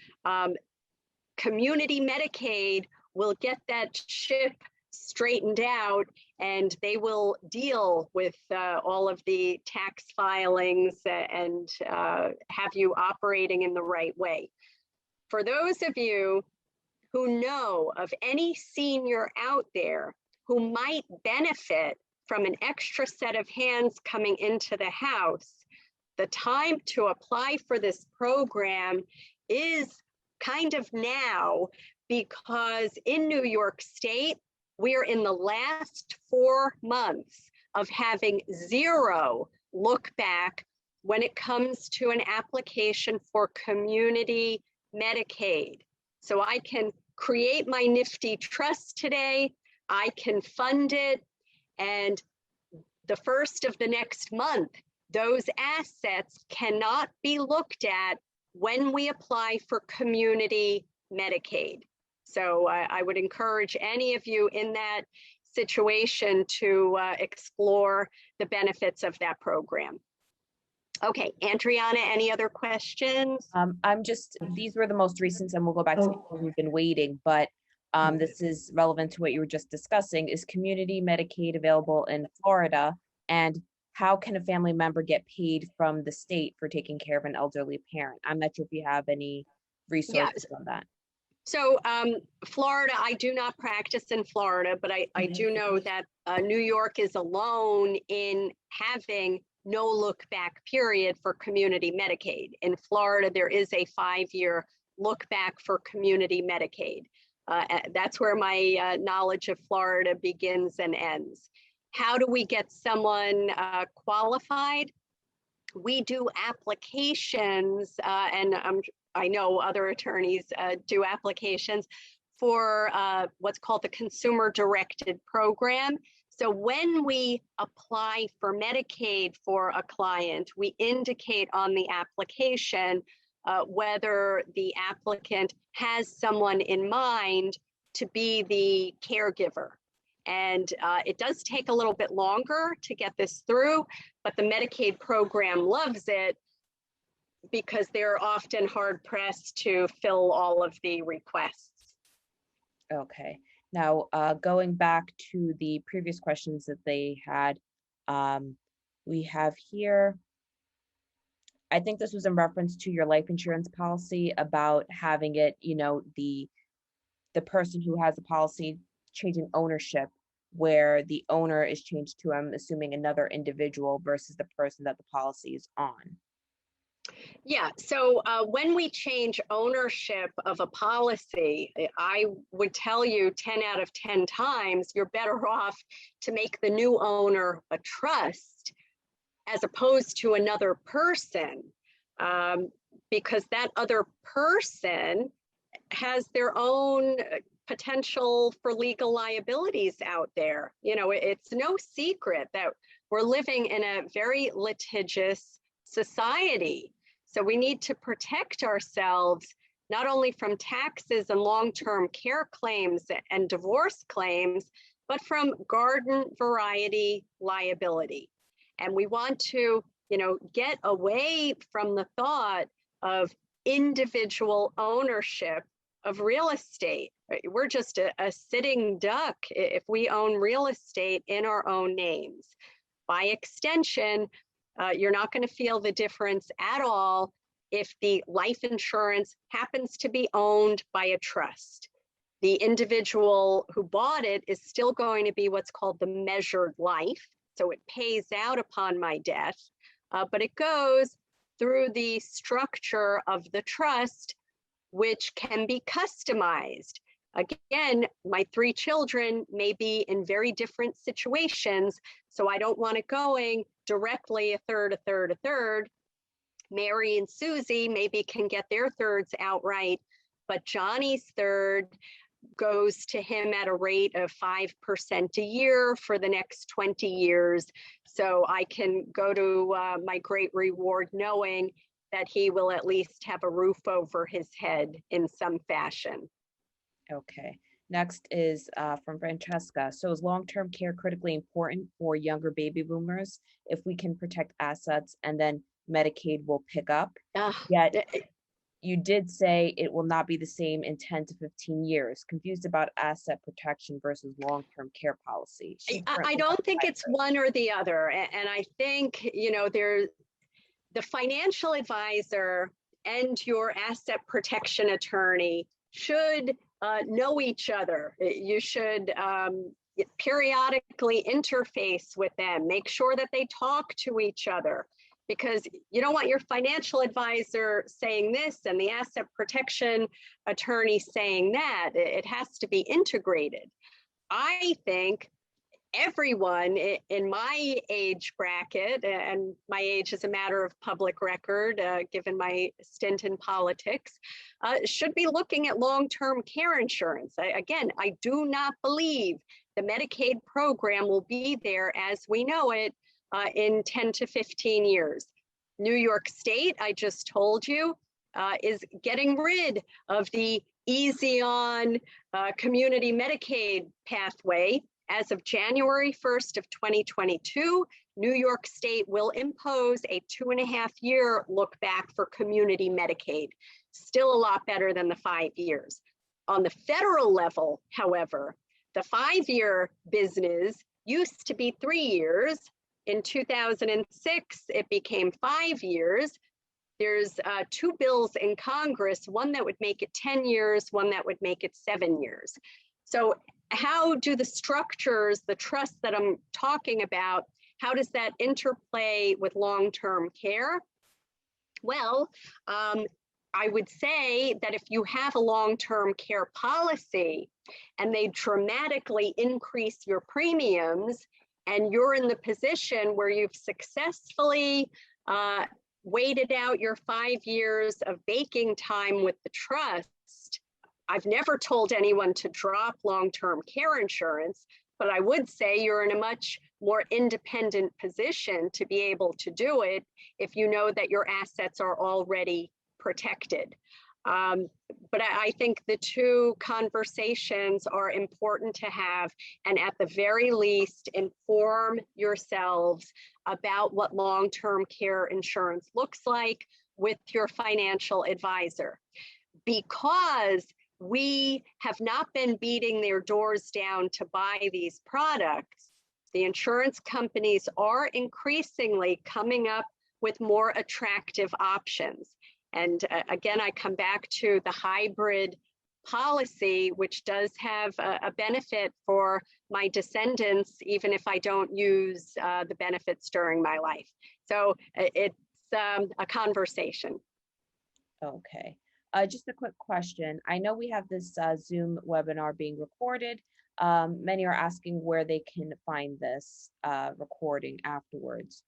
community Medicaid will get that ship straightened out, and they will deal with all of the tax filings and have you operating in the right way. For those of you who know of any senior out there who might benefit from an extra set of hands coming into the house, the time to apply for this program is kind of now, because in New York State, we're in the last 4 months of having zero look back when it comes to an application for community Medicaid. So I can create my nifty trust today, I can fund it, and the first of the next month, those assets cannot be looked at when we apply for community Medicaid. So I would encourage any of you in that situation to explore the benefits of that program. Okay, Andriana, any other questions? These were the most recent, and we'll go back to people who've been waiting, but this is relevant to what you were just discussing. Is community Medicaid available in Florida? And how can a family member get paid from the state for taking care of an elderly parent? I'm not sure if you have any resources on that. So Florida, I do not practice in Florida, but I do know that New York is alone in having no look back period for community Medicaid. In Florida, there is a 5-year look back for community Medicaid. That's where my knowledge of Florida begins and ends. How do we get someone qualified? We do applications, and I know other attorneys do applications for what's called the Consumer Directed Program. So when we apply for Medicaid for a client, we indicate on the application whether the applicant has someone in mind to be the caregiver. And it does take a little bit longer to get this through, but the Medicaid program loves it because they're often hard pressed to fill all of the requests. Okay. Now, going back to the previous questions that they had, we have here, I think this was in reference to your life insurance policy about having it, you know, the person who has a policy changing ownership, where the owner is changed to, I'm assuming, another individual versus the person that the policy is on. Yeah, so when we change ownership of a policy, I would tell you 10 out of 10 times, you're better off to make the new owner a trust as opposed to another person, because that other person has their own potential for legal liabilities out there. You know, it's no secret that we're living in a very litigious society. So we need to protect ourselves not only from taxes and long-term care claims and divorce claims, but from garden variety liability. And we want to, you know, get away from the thought of individual ownership of real estate. We're just a sitting duck if we own real estate in our own names. By extension, you're not going to feel the difference at all if the life insurance happens to be owned by a trust. The individual who bought it is still going to be what's called the measured life. So it pays out upon my death, but it goes through the structure of the trust, which can be customized. Again, my 3 children may be in very different situations, so I don't want it going directly a third, a third, a third. Mary and Susie maybe can get their thirds outright, but Johnny's third goes to him at a rate of 5% a year for the next 20 years. So I can go to my great reward knowing that he will at least have a roof over his head in some fashion. Okay, next is from Francesca. So is long-term care critically important for younger baby boomers if we can protect assets and then Medicaid will pick up? Yet you did say it will not be the same in 10 to 15 years. Confused about asset protection versus long-term care policy. I don't think it's one or the other. And I think, you know, there's the financial advisor and your asset protection attorney should know each other. You should periodically interface with them, make sure that they talk to each other, because you don't want your financial advisor saying this and the asset protection attorney saying that. It has to be integrated. I think everyone in my age bracket, and my age is a matter of public record, given my stint in politics, should be looking at long-term care insurance. Again, I do not believe the Medicaid program will be there as we know it in 10 to 15 years. New York State, I just told you, is getting rid of the easy on community Medicaid pathway. As of January 1st of 2022, New York State will impose a 2.5-year look back for community Medicaid. Still a lot better than the 5 years. On the federal level, however, the 5-year business used to be 3 years. In 2006, it became 5 years. There's 2 bills in Congress, one that would make it 10 years, one that would make it 7 years. So how do the structures, the trust that I'm talking about, how does that interplay with long-term care? Well, I would say that if you have a long-term care policy and they dramatically increase your premiums, and you're in the position where you've successfully waited out your 5 years of baking time with the trust, I've never told anyone to drop long-term care insurance, but I would say you're in a much more independent position to be able to do it if you know that your assets are already protected. But I think the 2 conversations are important to have, and at the very least, inform yourselves about what long-term care insurance looks like with your financial advisor. Because we have not been beating their doors down to buy these products, the insurance companies are increasingly coming up with more attractive options. And again, I come back to the hybrid policy, which does have a benefit for my descendants, even if I don't use the benefits during my life. So it's a conversation. Okay. Just a quick question. I know we have this Zoom webinar being recorded. Many are asking where they can find this recording afterwards.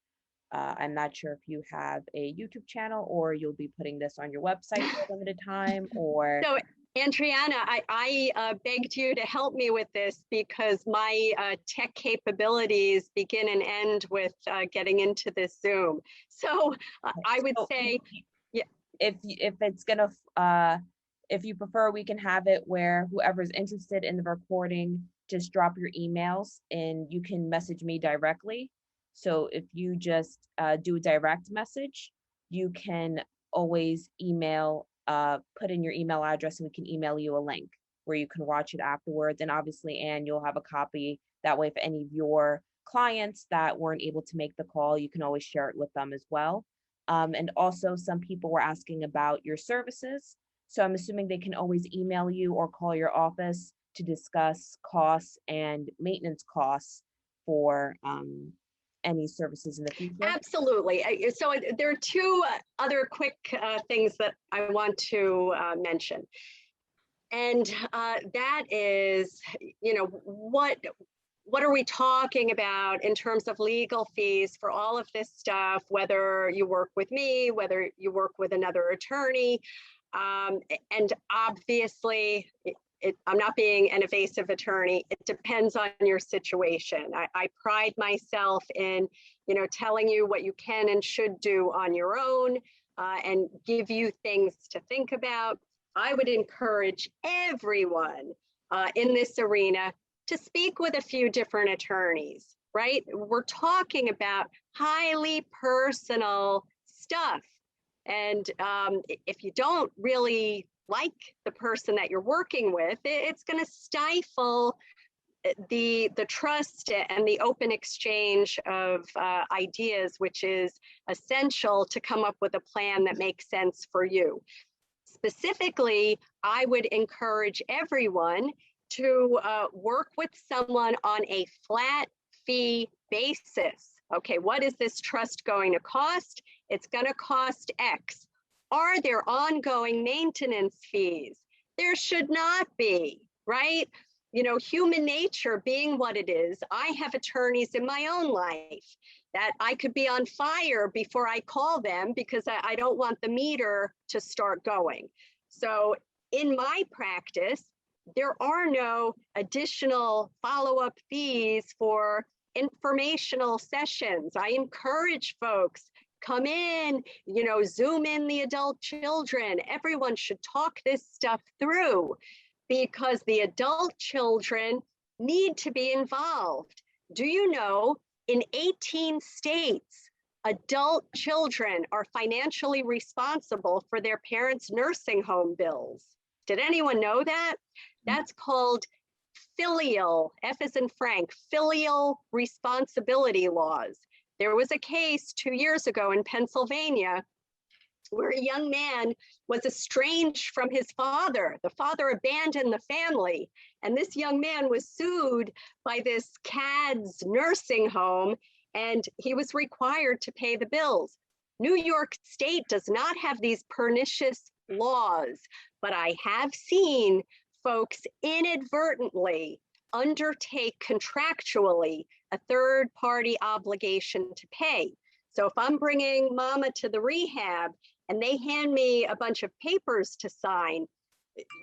I'm not sure if you have a YouTube channel or you'll be putting this on your website for a limited time, or. So, Andriana, I begged you to help me with this because my tech capabilities begin and end with getting into this Zoom. So I would say, yeah. If it's gonna, if you prefer, we can have it where whoever's interested in the recording, just drop your emails and you can message me directly. So if you just do a direct message, you can always email, put in your email address and we can email you a link where you can watch it afterwards. And obviously, Ann, you'll have a copy. That way, if any of your clients that weren't able to make the call, you can always share it with them as well. And also some people were asking about your services. So I'm assuming they can always email you or call your office to discuss costs and maintenance costs for any services in the future? Absolutely. So there are two other quick things that I want to mention. And that is, what are we talking about in terms of legal fees for all of this stuff, whether you work with me, whether you work with another attorney. And obviously, I'm not being an evasive attorney. It depends on your situation. I pride myself in, telling you what you can and should do on your own and give you things to think about. I would encourage everyone in this arena to speak with a few different attorneys, right? We're talking about highly personal stuff. And if you don't really like the person that you're working with, it's going to stifle the trust and the open exchange of ideas, which is essential to come up with a plan that makes sense for you. Specifically, I would encourage everyone to work with someone on a flat fee basis. Okay, what is this trust going to cost? It's going to cost X. Are there ongoing maintenance fees? There should not be, right? Human nature being what it is, I have attorneys in my own life that I could be on fire before I call them because I don't want the meter to start going. So in my practice, there are no additional follow-up fees for informational sessions. I encourage folks, come in, Zoom in the adult children. Everyone should talk this stuff through because the adult children need to be involved. Do you know, in 18 states, adult children are financially responsible for their parents' nursing home bills? Did anyone know that? That's called filial, F as in Frank, filial responsibility laws. There was a case 2 years ago in Pennsylvania where a young man was estranged from his father. The father abandoned the family, and this young man was sued by this CADS nursing home, and he was required to pay the bills. New York State does not have these pernicious laws, but I have seen folks inadvertently undertake contractually a third-party obligation to pay. So if I'm bringing mama to the rehab and they hand me a bunch of papers to sign,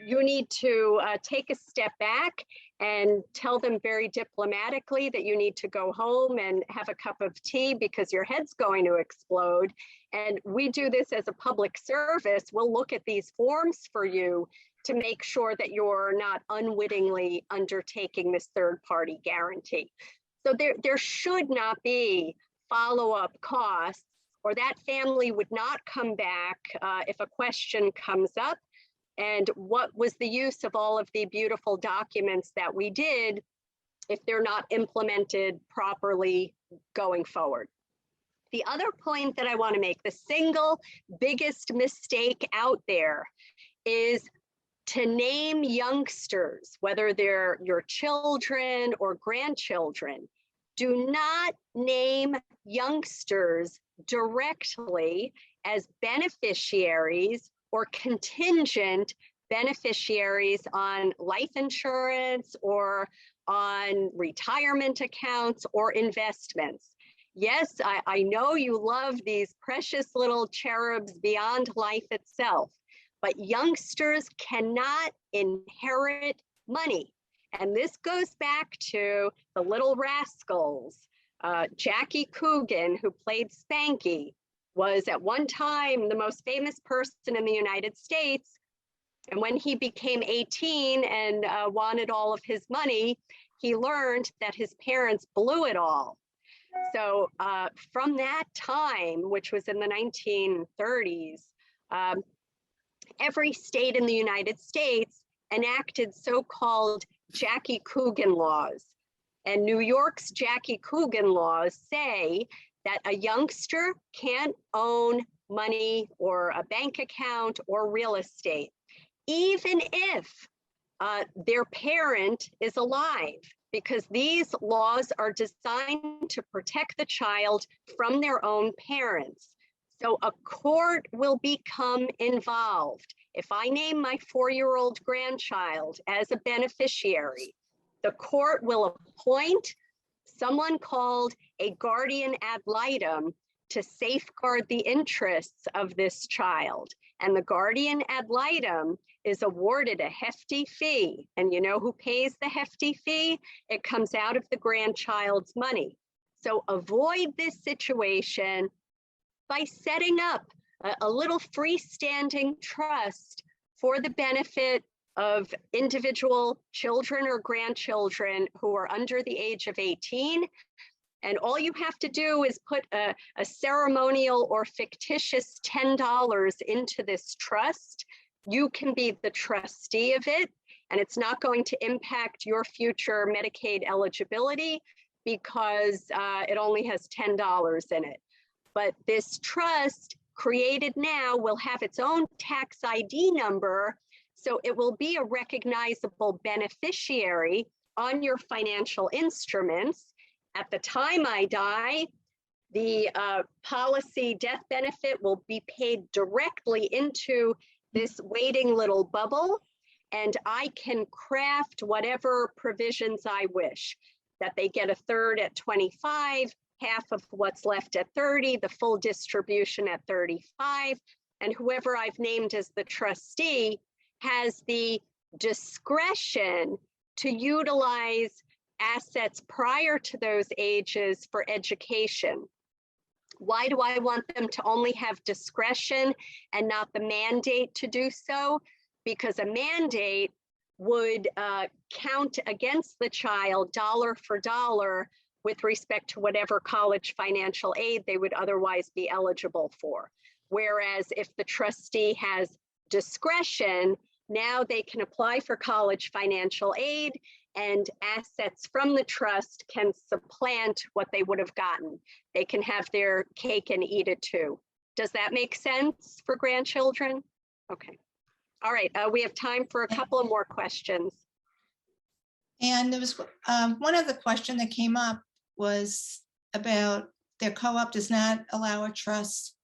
you need to take a step back and tell them very diplomatically that you need to go home and have a cup of tea because your head's going to explode. And we do this as a public service. We'll look at these forms for you to make sure that you're not unwittingly undertaking this third-party guarantee. So there should not be follow-up costs, or that family would not come back if a question comes up. And what was the use of all of the beautiful documents that we did if they're not implemented properly going forward? The other point that I want to make, the single biggest mistake out there is to name youngsters, whether they're your children or grandchildren. Do not name youngsters directly as beneficiaries or contingent beneficiaries on life insurance or on retirement accounts or investments. Yes, I know you love these precious little cherubs beyond life itself, but youngsters cannot inherit money. And this goes back to the Little Rascals. Jackie Coogan, who played Spanky, was at one time the most famous person in the United States. And when he became 18 and wanted all of his money, he learned that his parents blew it all. So from that time, which was in the 1930s, every state in the United States enacted so-called Jackie Coogan laws. And New York's Jackie Coogan laws say that a youngster can't own money or a bank account or real estate, even if their parent is alive, because these laws are designed to protect the child from their own parents. So a court will become involved. If I name my 4-year-old grandchild as a beneficiary, the court will appoint someone called a guardian ad litem to safeguard the interests of this child. And the guardian ad litem is awarded a hefty fee. And you know who pays the hefty fee? It comes out of the grandchild's money. So avoid this situation by setting up a little freestanding trust for the benefit of individual children or grandchildren who are under the age of 18. And all you have to do is put a ceremonial or fictitious $10 into this trust. You can be the trustee of it, and it's not going to impact your future Medicaid eligibility because it only has $10 in it. But this trust created now will have its own tax ID number, so it will be a recognizable beneficiary on your financial instruments. At the time I die, the policy death benefit will be paid directly into this waiting little bubble, and I can craft whatever provisions I wish, that they get a third at 25, half of what's left at 30, the full distribution at 35, and whoever I've named as the trustee has the discretion to utilize assets prior to those ages for education. Why do I want them to only have discretion and not the mandate to do so? Because a mandate would count against the child dollar for dollar with respect to whatever college financial aid they would otherwise be eligible for. Whereas if the trustee has discretion, now they can apply for college financial aid, and assets from the trust can supplant what they would have gotten. They can have their cake and eat it too. Does that make sense for grandchildren? Okay. All right, we have time for a couple of more questions. And there was one other question that came up was about their co-op does not allow a trust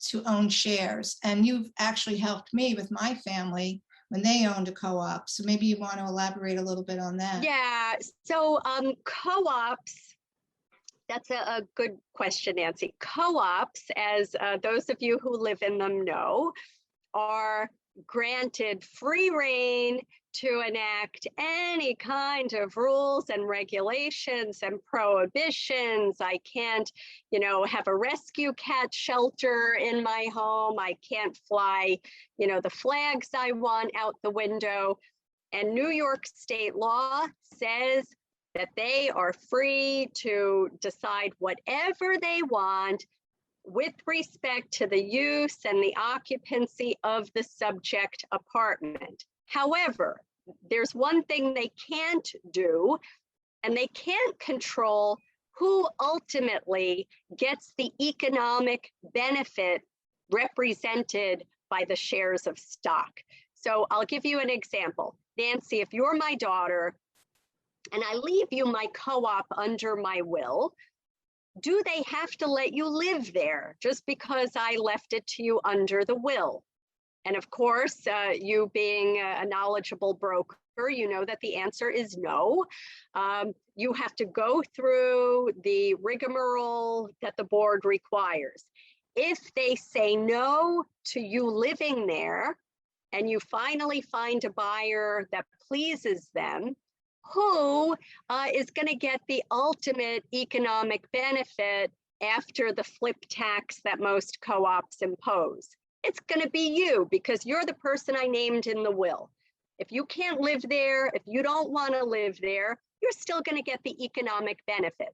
to own shares. And you've actually helped me with my family when they owned a co-op. So maybe you want to elaborate a little bit on that. Yeah, so co-ops, that's a good question, Nancy. Co-ops, as those of you who live in them know, are granted free rein to enact any kind of rules and regulations and prohibitions. I can't, have a rescue cat shelter in my home. I can't fly, the flags I want out the window. And New York state law says that they are free to decide whatever they want with respect to the use and the occupancy of the subject apartment. However, there's one thing they can't do, and they can't control who ultimately gets the economic benefit represented by the shares of stock. So I'll give you an example. Nancy, if you're my daughter and I leave you my co-op under my will, do they have to let you live there just because I left it to you under the will? And of course, you being a knowledgeable broker, you know that the answer is no. You have to go through the rigmarole that the board requires. If they say no to you living there, and you finally find a buyer that pleases them, who is going to get the ultimate economic benefit after the flip tax that most co-ops impose? It's going to be you, because you're the person I named in the will. If you can't live there, if you don't want to live there, you're still going to get the economic benefit.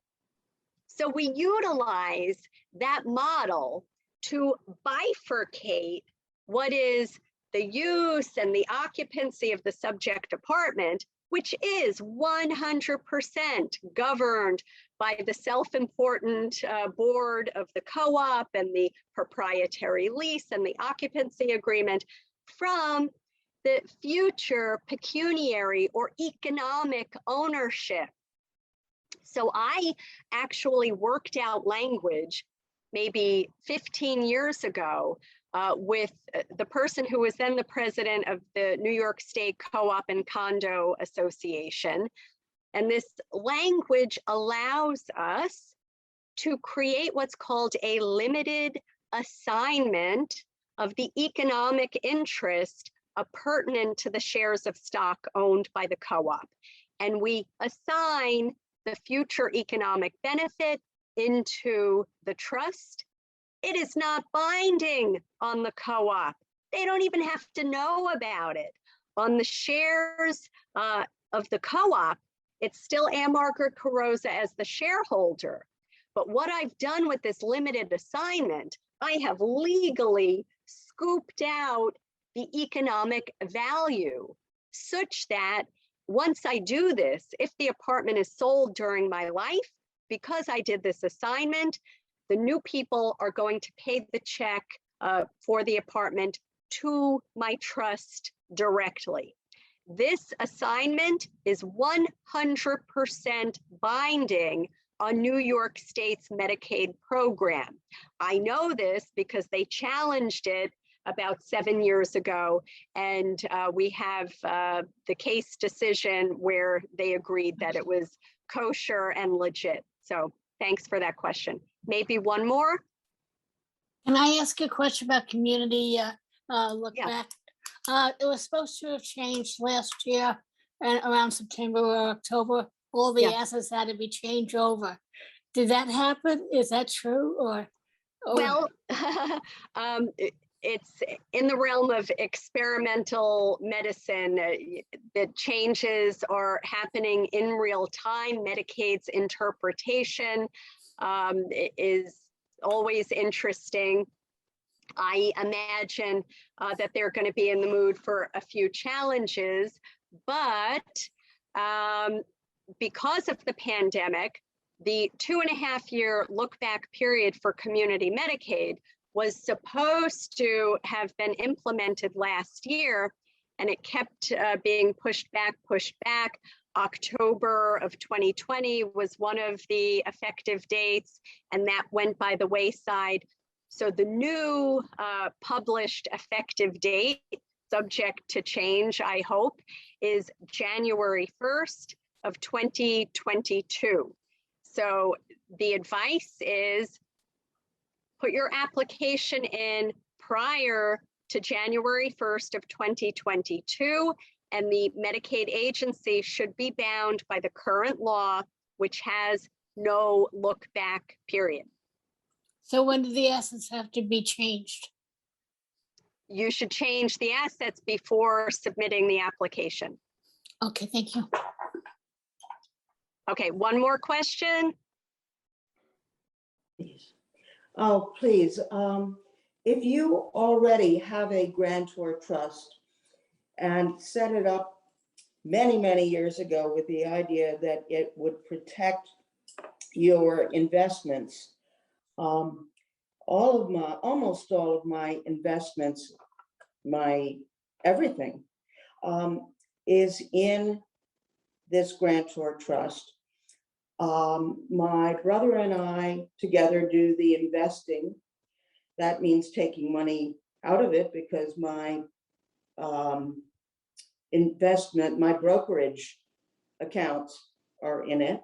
So we utilize that model to bifurcate what is the use and the occupancy of the subject apartment, which is 100% governed by the self-important board of the co-op and the proprietary lease and the occupancy agreement, from the future pecuniary or economic ownership. So I actually worked out language maybe 15 years ago with the person who was then the president of the New York State Co-op and Condo Association. And this language allows us to create what's called a limited assignment of the economic interest pertinent to the shares of stock owned by the co-op. And we assign the future economic benefit into the trust. It is not binding on the co-op. They don't even have to know about it. On the shares of the co-op, it's still Ann-Margaret Carrozza as the shareholder. But what I've done with this limited assignment, I have legally scooped out the economic value such that once I do this, if the apartment is sold during my life, because I did this assignment, the new people are going to pay the check for the apartment to my trust directly. This assignment is 100% binding on New York State's Medicaid program. I know this because they challenged it about 7 years ago, and we have the case decision where they agreed that it was kosher and legit. So thanks for that question. Maybe one more? Can I ask a question about community look Yeah. back? It was supposed to have changed last year and around September or October. All the assets had to be changed over. Did that happen? Is that true or? Well, it's in the realm of experimental medicine. The changes are happening in real time. Medicaid's interpretation is always interesting. I imagine that they're going to be in the mood for a few challenges, but because of the pandemic, the 2.5-year look back period for community Medicaid was supposed to have been implemented last year, and it kept being pushed back. October of 2020 was one of the effective dates, and that went by the wayside. So the new published effective date, subject to change, I hope, is January 1st of 2022. So the advice is put your application in prior to January 1st of 2022, and the Medicaid agency should be bound by the current law, which has no look back period. So when do the assets have to be changed? You should change the assets before submitting the application. Okay, thank you. Okay, one more question. Oh, please. If you already have a grantor trust and set it up many, many years ago with the idea that it would protect your investments, almost all of my investments, my everything is in this grantor trust. My brother and I together do the investing. That means taking money out of it because my investment, my brokerage accounts are in it.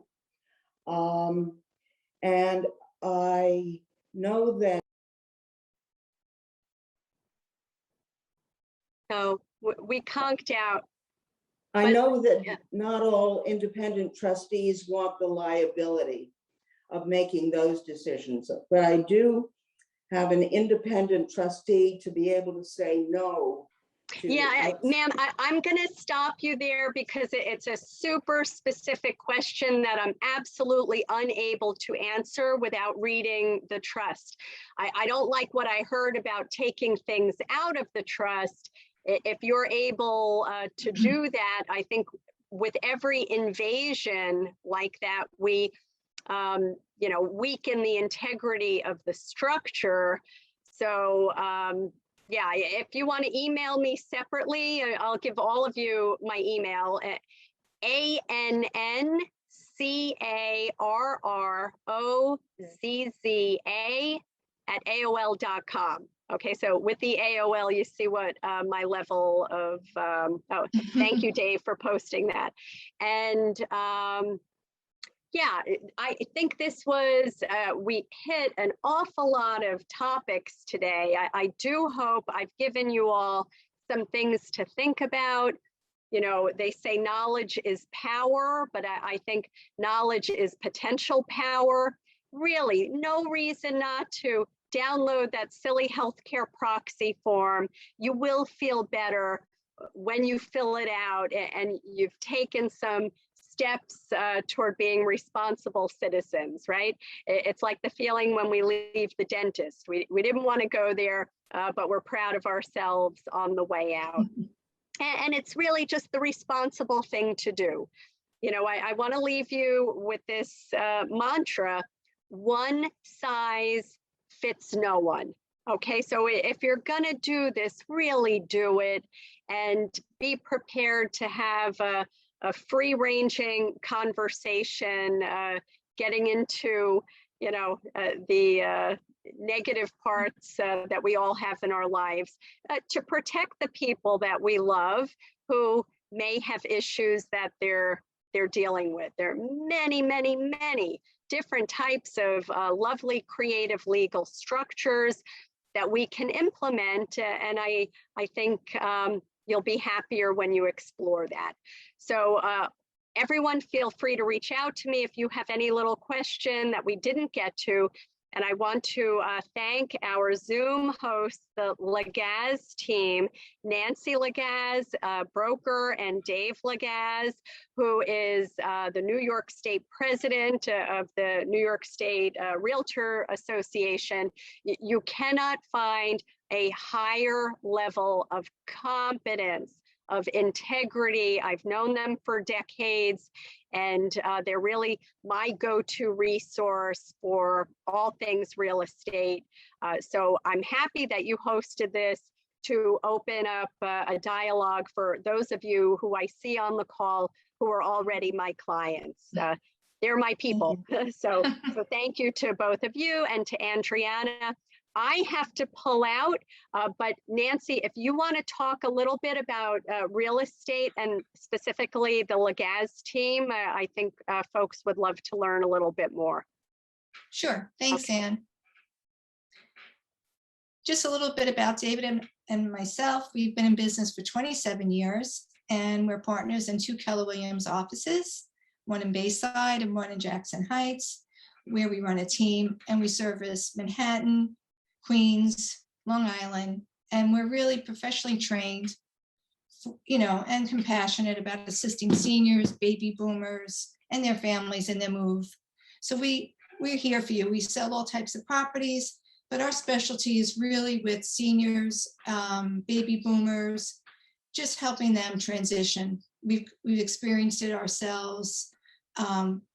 And I know that. So we conked out. I But- know that yeah. not all independent trustees want the liability of making those decisions, but I do have an independent trustee to be able to say no. Yeah, ma'am, I'm going to stop you there because it's a super specific question that I'm absolutely unable to answer without reading the trust. I don't like what I heard about taking things out of the trust. If you're able to do that, I think with every invasion like that, we weaken the integrity of the structure. So Yeah, if you want to email me separately, I'll give all of you my email at ANNCARROZZA@AOL.com. Okay, so with the AOL, you see what my level of, oh, thank you, Dave, for posting that. And yeah, I think this was, we hit an awful lot of topics today. I do hope I've given you all some things to think about. You know, they say knowledge is power, but I think knowledge is potential power. Really, no reason not to download that silly healthcare proxy form. You will feel better when you fill it out and you've taken some steps toward being responsible citizens, right? It's like the feeling when we leave the dentist. We didn't want to go there, but we're proud of ourselves on the way out. And it's really just the responsible thing to do. You know, I want to leave you with this mantra: one size fits no one. Okay, so if you're going to do this, really do it, and be prepared to have a free-ranging conversation, getting into, you know, the negative parts that we all have in our lives, to protect the people that we love who may have issues that they're dealing with. There are many, many, many different types of lovely, creative legal structures that we can implement, and I think you'll be happier when you explore that. So everyone feel free to reach out to me if you have any little question that we didn't get to. And I want to thank our Zoom hosts, the Legaz team, Nancy Legaz, broker, and Dave Legaz, who is the New York State president of the New York State Realtor Association. You cannot find a higher level of competence, of integrity. I've known them for decades, and they're really my go-to resource for all things real estate. So I'm happy that you hosted this to open up a dialogue for those of you who I see on the call who are already my clients. They're my people. So thank you to both of you and to Andriana. I have to pull out, but Nancy, if you want to talk a little bit about real estate and specifically the Legaz team, I think folks would love to learn a little bit more. Sure, thanks, Okay. Ann. Just a little bit about David and myself. We've been in business for 27 years, and we're partners in 2 Keller Williams offices, one in Bayside and one in Jackson Heights, where we run a team, and we service Manhattan, Queens, Long Island, and we're really professionally trained, you know, and compassionate about assisting seniors, baby boomers, and their families in their move. So we're here for you. We sell all types of properties, but our specialty is really with seniors, baby boomers, just helping them transition. We've experienced it ourselves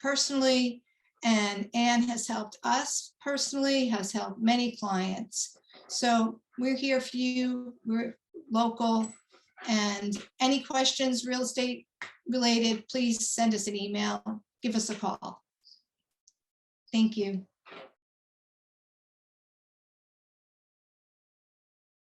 personally. And Ann has helped us personally, has helped many clients. So we're here for you, we're local, and any questions real estate related, please send us an email, give us a call. Thank you.